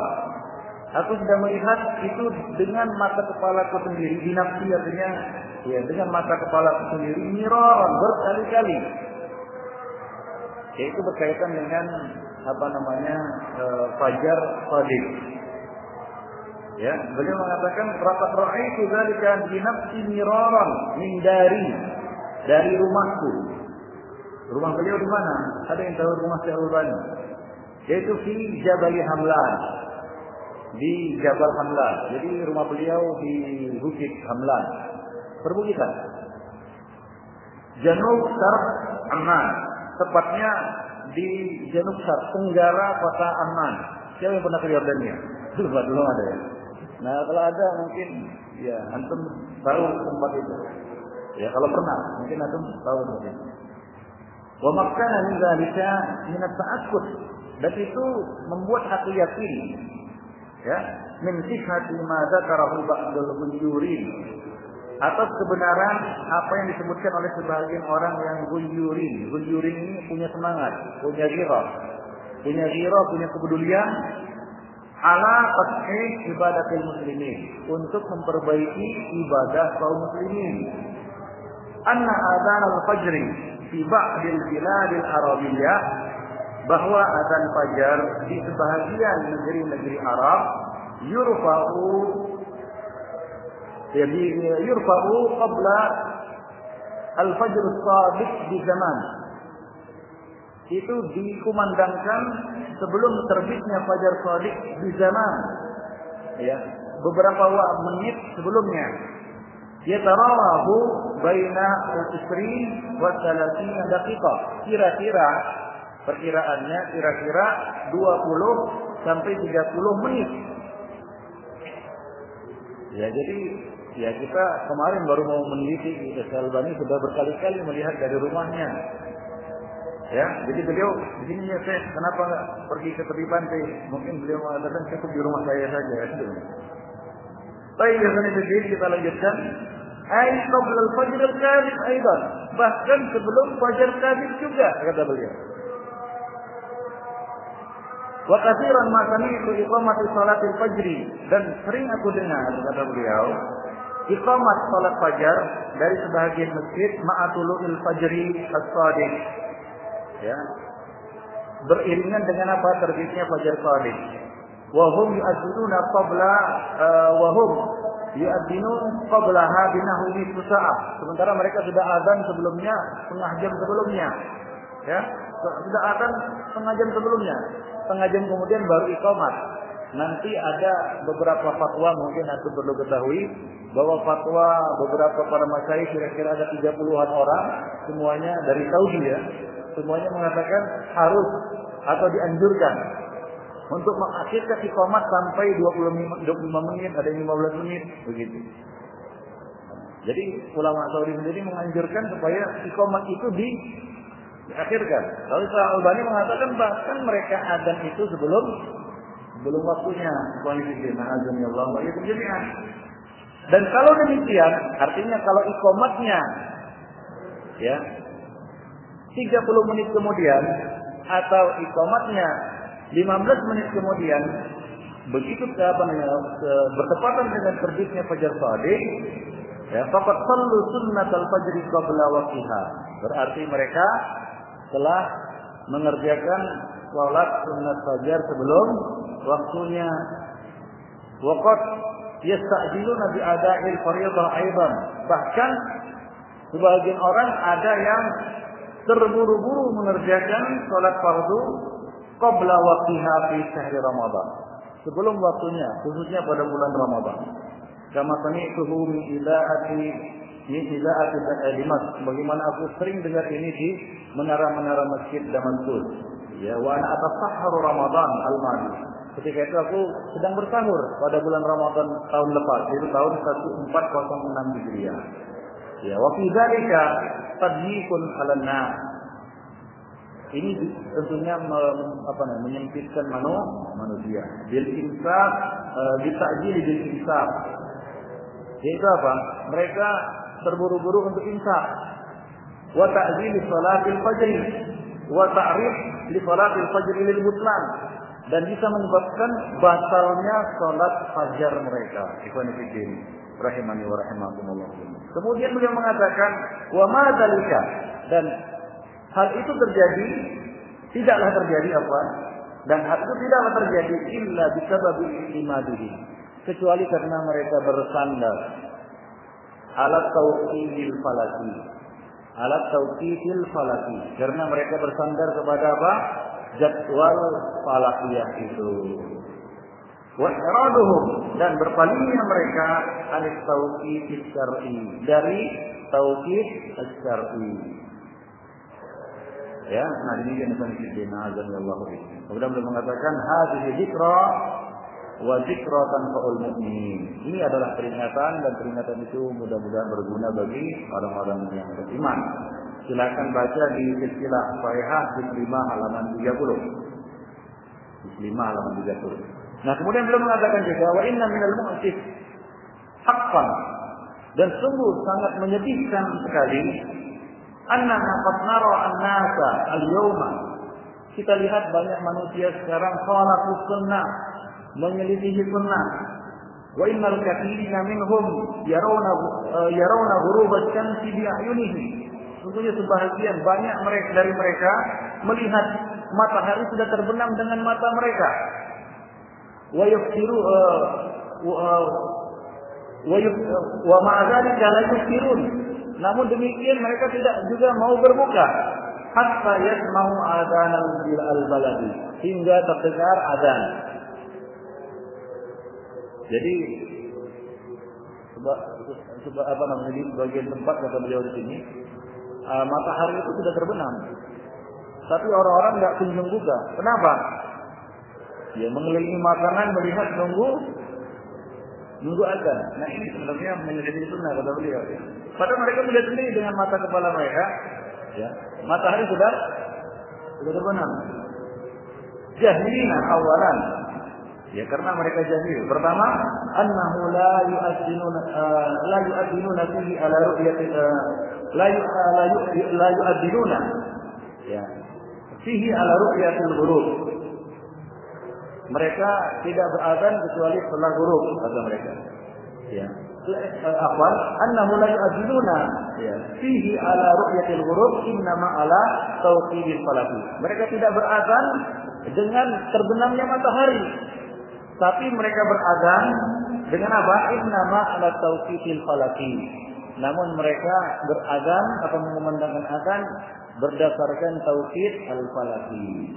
aku sudah melihat itu dengan mata kepalaku sendiri. Bi nafsi artinya ya dengan mata kepalaku sendiri, miraran, berkali-kali. Yaitu berkaitan dengan fajar shadiq. Ya, beliau mengatakan raqad ra'aitu dzalika bi nafsi miraran min dari rumahku. Rumah beliau di mana? Ada yang tahu rumah Syekh Al-Albani? Yaitu di Jabal Hamlan. Di Jabal Hamlan. Jadi rumah beliau di Bukit Hamlan. Perbukitan. Janub Syarq Amman. Tepatnya di Janub Syarq, tenggara kota Amman. Siapa yang pernah ke Yordania? Belum ada ya. Nah, kalau ada mungkin ya antum tahu tempat itu. Ya, kalau pernah mungkin antum tahu mungkin. Wa makkana min dzalika min at-ta'akkud, dan itu membuat hati yakin ya min sihhati ma dzakarahu ba'dul ghuyurin, atas kebenaran apa yang disebutkan oleh sebagian orang yang ghuyurin. Ghuyurin ini punya semangat, punya ghirah, punya kepedulian ala tashih ibadatil muslimin, untuk memperbaiki ibadah kaum muslimin. Anna adzan al-fajr fi ba'dil biladil arabiyyah, bahwa adzan fajar di sebahagian negeri-negeri Arab yurfa'u qabla al-fajr as-sadiq di zaman. Itu dikumandangkan sebelum terbitnya fajar shadiq di zaman. Ya, beberapa menit sebelumnya. Yatarawahu baina al-20 wa 30 daqiqah. Perkiraannya 20 sampai 30 menit. Ya, jadi ya kita kemarin baru mau meneliti, Syekh Al-Albani sudah berkali-kali melihat dari rumahnya. Ya, jadi beliau di sini ya, Syekh, kenapa enggak pergi ke tepi pantai? Mungkin beliau mengatakan cukup di rumah saya saja. Baik, jadi kita lanjutkan. Ai qabla al-fajr al-kadhib aidan, bahkan sebelum fajar kadhib juga, kata beliau. Wa katsiran ma sami'tu iqamati salatil fajr, dan sering aku dengar, kata beliau, iqamat salat fajar dari sebahagian masjid ma'atulul fajri as-shadiq. Ya. Beriringan dengan apa? Terbitnya fajar shadiq. Wa hum yu'adzinuna qablaha binahwi sa'ah. Sementara mereka sudah azan sebelumnya, setengah jam sebelumnya. Ya, sudah azan setengah jam sebelumnya. Setengah jam kemudian baru iqamat. Nanti ada beberapa fatwa, mungkin aku perlu ketahui bahwa fatwa beberapa para masyayikh, kira-kira ada 30-an orang, semuanya dari Saudi ya. Semuanya mengatakan harus atau dianjurkan untuk mengakhirkan iqamat sampai 25 menit, ada yang 15 menit begitu. Jadi ulama Saudi sendiri menganjurkan supaya iqamat itu diakhirkan. Lalu Syekh Al-Albani mengatakan bahkan mereka adzan itu belum waktunya. Wallahu a'lam. Dan kalau demikian, artinya kalau iqamatnya ya 30 menit kemudian atau iqamatnya 15 menit kemudian, begitu bertepatan dengan terbitnya fajar shadiq, ya, faqad sallu sunnatal fajri qabla waqtiha. Berarti mereka telah mengerjakan salat sunat fajar sebelum waktunya. Waqad yasta'jiluna bi ada'il fardhah aidan. Bahkan sebagian orang ada yang terburu-buru mengerjakan salat fardu qabla waqtiha fi syahr Ramadan. Sebelum waktunya, khususnya pada bulan Ramadan. Kama sami'tuhu min idaati Dimas, bagaimana aku sering dengar ini di menara-menara masjid Damaskus. Ya, wa ana atasahharu Ramadan al-madi. Ketika itu aku sedang bersahur pada bulan Ramadan tahun lepas, yaitu tahun 1406 Hijriah. Ya, wa fi dzalika tadyiqun 'alan nas. Ini tentunya menyempitkan manusia. Bil insaf, bitajil bil insaf. Yaitu apa? Mereka terburu-buru untuk insaf. Wa ta'jil salatil fajr wa ta'rif li salatil fajr lil butlan, dan bisa menyebabkan batalnya salat fajar mereka. Ikhwan fillah rahimani wa rahimakumullah. Kemudian beliau mengatakan wa ma dzalika, dan hal itu terjadi, tidaklah terjadi apa? Dan hal itu tidaklah terjadi illa bisababi imadihi, kecuali karena mereka bersandar alat tauqidil falaki. Alat tauqidil falaki, karena mereka bersandar kepada apa? Jadwal falakiyah itu. Wa iraduhum, dan berpalingnya mereka anis tauqidil syar'i, dari tauqid asy-syar'i. Ya, nah demikian Ibnu Azam Allahu bihi. Kemudian beliau mengatakan hadhihi dzikra wa dzikratan faul mu'minin. Ini adalah peringatan, dan peringatan itu mudah-mudahan berguna bagi orang-orang yang beriman. Silakan baca di silsilah Sahihah juz 5 halaman 30. Juz 5 halaman 30. Nah, kemudian beliau mengatakan juga wa inna minal mu'sif haqqan, dan sungguh sangat menyedihkan sekali anna qad nara an-nasa al-yawma, kita lihat banyak manusia sekarang khalaqus sunnah, menyelidiki sunnah. Wa innal katsirina minhum yarawna ghurubat syamsi bi a'yunihim. Sesungguhnya sebahagian banyak dari mereka melihat matahari sudah terbenam dengan mata mereka. Wa yuftiru wa ma'adzalika la yuftirun. Namun demikian mereka tidak juga mau berbuka. Hatta yasma'u adhanal al-baladi, hingga terdengar adzan. Jadi di bagian tempat kata beliau di sini, matahari itu sudah terbenam, tapi orang-orang nggak kunjung buka. Kenapa? Ya, mengelilingi makanan, melihat nunggu adzan. Nah, ini sebenarnya menjadi sunnah kata beliau. Ya. Padahal mereka melihat sendiri dengan mata kepala mereka, ya, matahari sudah terbenam. Jahilina awalan. Ya, karena mereka jahil. Pertama, annahu la yu'addinuna fihi ala ru'yati la yu'addinuna ya fihi ala ru'yatil ghurub. Mereka tidak berazan kecuali setelah ghurub, kata mereka. Ya. Afwan, annahu la yu'addinuna ya fihi ala ru'yatil ghurub innama ala tawqidil falaki. Mereka tidak berazan dengan terbenamnya matahari, tapi mereka berazan dengan apa? Innama ala tauqidil falaki. Namun mereka berazan atau mengumandangkan azan berdasarkan tauqid al-falaki.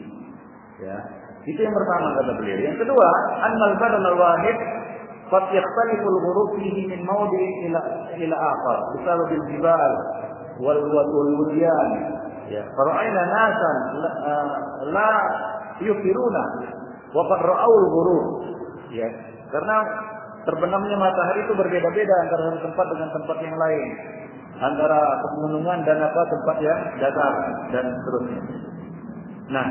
Ya. Itu yang pertama kata beliau. Yang kedua, annal badal al-wahid qad yakhtalifu al-ghurub fihi min mawdi'in ila akhar bisabab al-jibal wal wudyan. Ya, fara'ayna nasan la yufiruna wa qad ra'awul ghurub. Ya, karena terbenamnya matahari itu berbeda-beda antara tempat dengan tempat yang lain, antara pegunungan dan tempat yang datar dan seterusnya. Nah,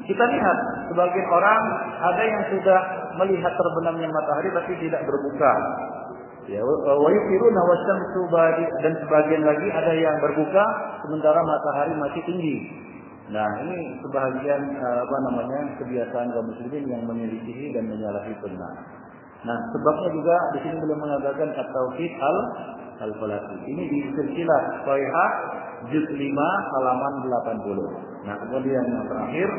kita lihat sebagian orang ada yang sudah melihat terbenamnya matahari tapi tidak berbuka. Ya, wa yufiruna wasyamsu dan sebagian lagi ada yang berbuka sementara matahari masih tinggi. Nah, ini sebahagian kebiasaan kaum muslimin yang menyelisihi dan menyalahi sunnah. Nah, sebabnya juga di sini beliau mengatakan at-tauhid al-falaki. Ini di silsilah Shahihah juz 5 halaman 80. Nah, kemudian yang terakhir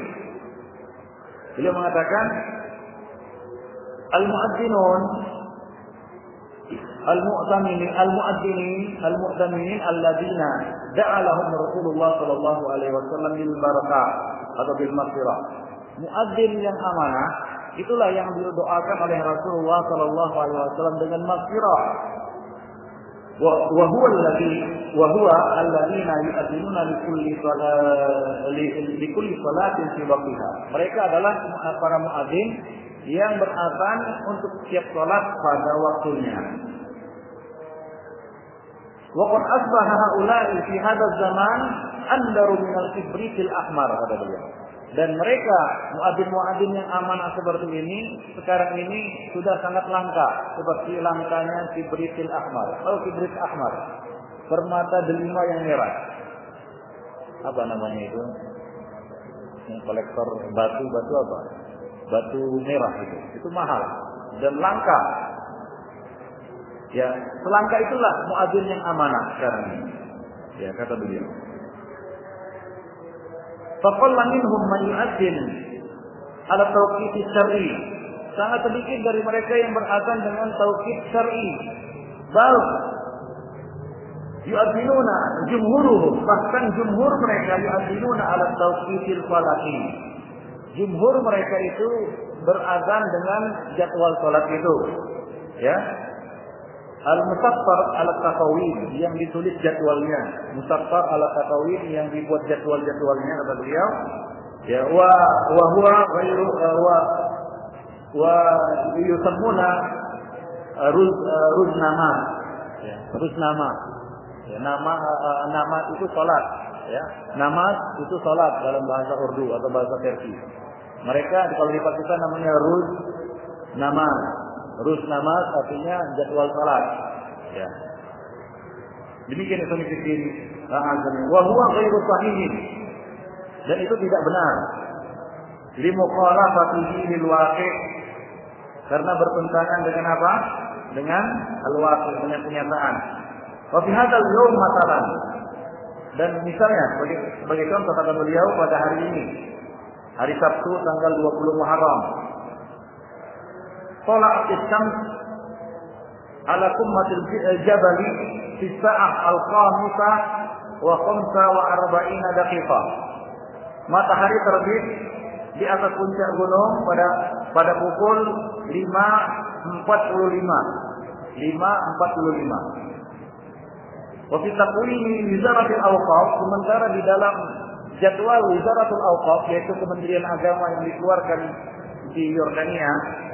beliau mengatakan al-mu'adhdhinun al-mu'adzinin alladzina da'a lahum Rasulullah sallallahu alaihi wasallam bil barakah atau bil maghfirah. Muadzin yang amanah itulah yang didoakan oleh Rasulullah sallallahu alaihi wasallam dengan maghfirah. Wa huwa alladzina yu'adzinuna li kulli salatin fi waqtiha. Mereka adalah para muadzin yang berazan untuk setiap salat pada waktunya. Wa qad asbaha haula'i fi hadzal zaman andaru min al-kibritil ahmar, kata beliau. Dan mereka muadzin yang amanah seperti ini sekarang ini sudah sangat langka, seperti langkanya kibritil ahmar. Atau kibrit ahmar, permata delima yang merah. Apa namanya itu? Yang kolektor batu apa? Batu merah itu mahal dan langka. Ya, selangka itulah muadzin yang amanah sekarang ini. Ya, kata beliau. Faqalla minhum man yu'adzin ala tauqid syar'i. Sangat sedikit dari mereka yang berazan dengan tauqid syar'i. Bal yu'adzinuna jumhuruhum, bahkan jumhur mereka yu'adzinuna ala tauqidil falaki. Jumhur mereka itu berazan dengan jadwal salat itu. Ya. Al-musaffar al-taqawin yang ditulis jadwalnya, musaffar al-taqawin yang dibuat jadwal-jadwalnya, kata beliau. Ya, wa huwa ghairu wa yusammuna ruznama. Ya, ruznama. Ya, nama itu salat, ya. Nama itu salat dalam bahasa Urdu atau bahasa Persia. Mereka kalau di Pakistan namanya ruznama. Ruznama artinya jadwal salat. Ya. Demikian itu fikir wa huwa ghairu sahih. Dan itu tidak benar. Limukhalafatihi lil waqi', karena bertentangan dengan apa? Dengan al-waqi', dengan kenyataan. Wa fi hadzal yawm masalan. Dan misalnya sebagai contoh kata beliau pada hari ini, hari Sabtu tanggal 20 Muharram. Tala'at asy-syams 'ala qummatil jabali fi sa'ah al-khamisah wa 45 daqiqah. Matahari terbit di atas puncak gunung pada pukul 5.45. Wa fi taqwimi wizaratil awqaf, sementara di dalam jadwal wizaratul awqaf, yaitu Kementerian Agama yang dikeluarkan di Yordania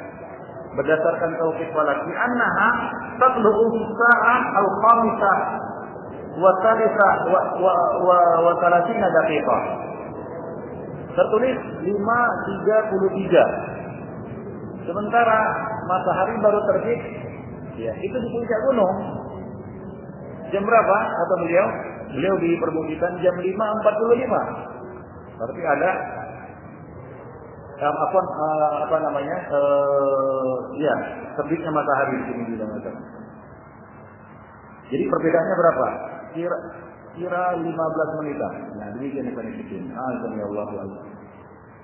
berdasarkan tauqid falaki, annaha tatlu'u sa'ah al-khamisah wa thalithah wa 30 daqiqah. Tertulis 5.33. Sementara matahari baru terbit, ya, itu di puncak gunung. Jam berapa? Kata beliau? Beliau di perbukitan jam 5.45. Berarti ada terbitnya matahari di sini bilang. Jadi perbedaannya berapa? Kira 15 menitan. Nah, demikian yang kami bikin. Alhamdulillah.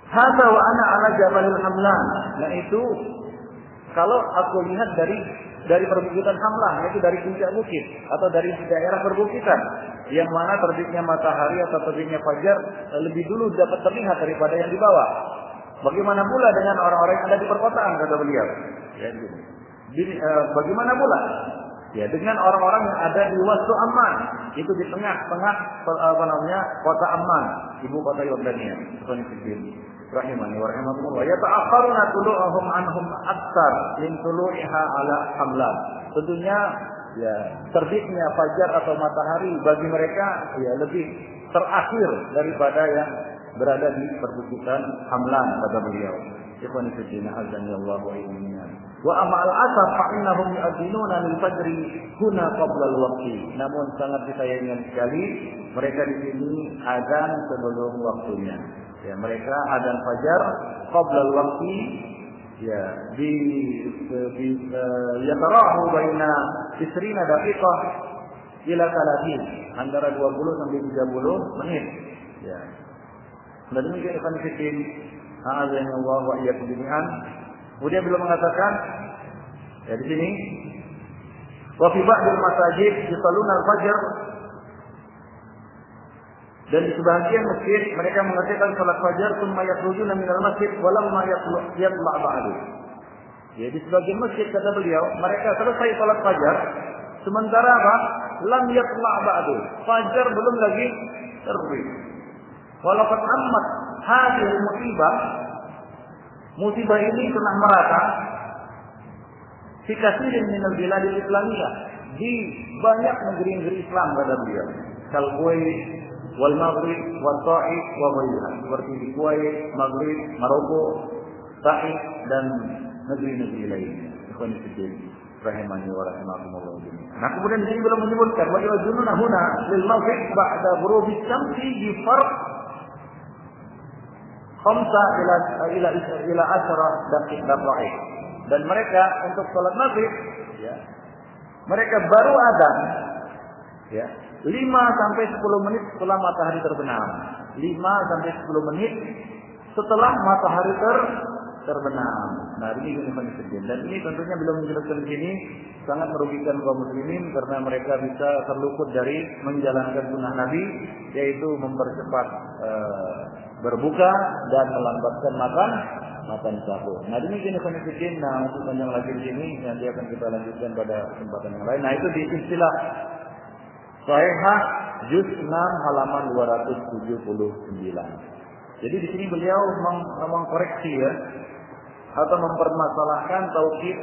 Hadza wa ana ala Jabalil Hamlan. Nah, itu kalau aku lihat dari perbukitan Hamlan, yaitu dari puncak bukit atau dari daerah perbukitan yang mana terbitnya matahari atau terbitnya fajar lebih dulu dapat terlihat daripada yang di bawah. Bagaimana pula dengan orang-orang yang ada di perkotaan, kata beliau. Ya, bagaimana pula? Ya, dengan orang-orang yang ada di Wastu Amman, itu di tengah-tengah kota Amman, ibu kota Yordania. Rahimani wa rahimakumullah. Yata'akhkharuna tulu'uhum anhum aktsar min tulu'iha ala Hamlan. Tentunya ya terbitnya fajar atau matahari bagi mereka ya lebih terakhir daripada yang berada di perbukitan Hamlan, kata beliau. Ikhwani fi din, azza Allah wa iyyakum. Wa amal asaf fa innahum yu'adzinuna lil fajri huna qabla al-waqti. Namun sangat disayangkan sekali mereka di sini azan sebelum waktunya. Ya, mereka azan fajar qabla al-waqti, ya, yatarahu baina 20 daqiqah ila 30, antara 20 sampai 30 menit. Ya. Dan demikian akan fitin azan Allah wa iyyakum jami'an. Kemudian beliau mengatakan, ya di sini, wa fi ba'dil masajid yusalluna al-fajr, dan di sebagian masjid mereka mengerjakan salat fajar tsumma yakhrujuna minal masjid walamma yatla' ba'du. Ya, di sebagian masjid kata beliau, mereka selesai salat fajar sementara apa? Lam yatla' ba'du. Fajar belum lagi terbit. Walaupun amat hadil musibah ini telah merata fi katsirin minal biladil islamiyah, di banyak negeri-negeri Islam kata beliau. Kal Kuwait wal Maghrib wal Taif wa ghairuha, seperti di Kuwait, Maghrib, Maroko, Taif dan negeri-negeri lain. Ikhwan fillah rahimani wa rahimakumullah jami'an. Nah, kemudian di sini belum menyebutkan wa yajununa huna lil maghrib ba'da ghurubi syamsi bi farq 5 ila 10 daqiqah. Dan mereka untuk salat maghrib, ya, mereka baru azan, ya, 5 sampai 10 menit setelah matahari terbenam. 5 sampai 10 menit setelah matahari terbenam. Nah, ini konsekuensinya. Dan ini tentunya belum menjelaskan di sini sangat merugikan kaum muslimin karena mereka bisa terluput dari menjalankan sunnah Nabi, yaitu mempercepat berbuka dan melambatkan makan sahur. Nah, demikian konsekuensinya. Nah, untuk panjang lagi di sini nanti akan kita lanjutkan pada kesempatan yang lain. Nah, itu di istilah Shahihah juz 6 halaman 279. Jadi di sini beliau mengkoreksi, ya, atau mempermasalahkan tauhid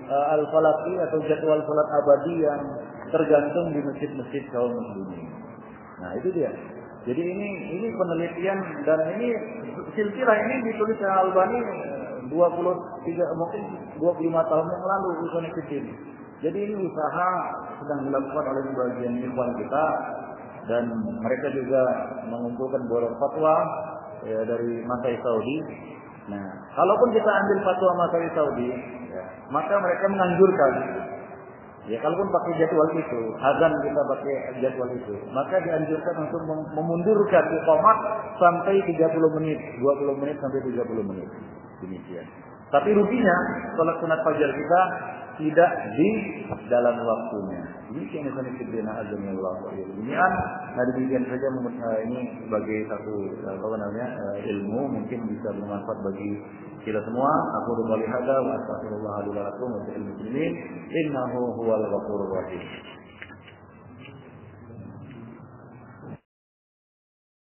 al-falaqi atau jadwal salat abadi yang tergantung di masjid-masjid kaum muslimin. Nah, itu dia. Jadi ini penelitian, dan ini silsilah ini ditulis oleh Albani 25 tahun yang lalu, usaha ini. Jadi ini usaha sedang dilakukan oleh sebagian ikhwan kita, dan mereka juga mengumpulkan beberapa fatwa, ya, dari Masai Saudi. Nah, kalaupun kita ambil fatwa Masai Saudi, ya, maka mereka menganjurkan, ya, kalaupun pakai jadwal itu, azan kita pakai jadwal itu, maka dianjurkan untuk memundurkan iqamah sampai 30 menit, 20 menit sampai 30 menit. Demikian. Tapi ruginya salat sunat fajar kita tidak di dalam waktunya. Demikian ikhwan azan Allah wa iyyakum. Nah, demikian saja ini sebagai satu ilmu, mungkin bisa bermanfaat bagi kita semua. Aku qouli hadza wa astaghfirullah li wa lakum wa lil muslimin innahu huwal ghafurur rahim.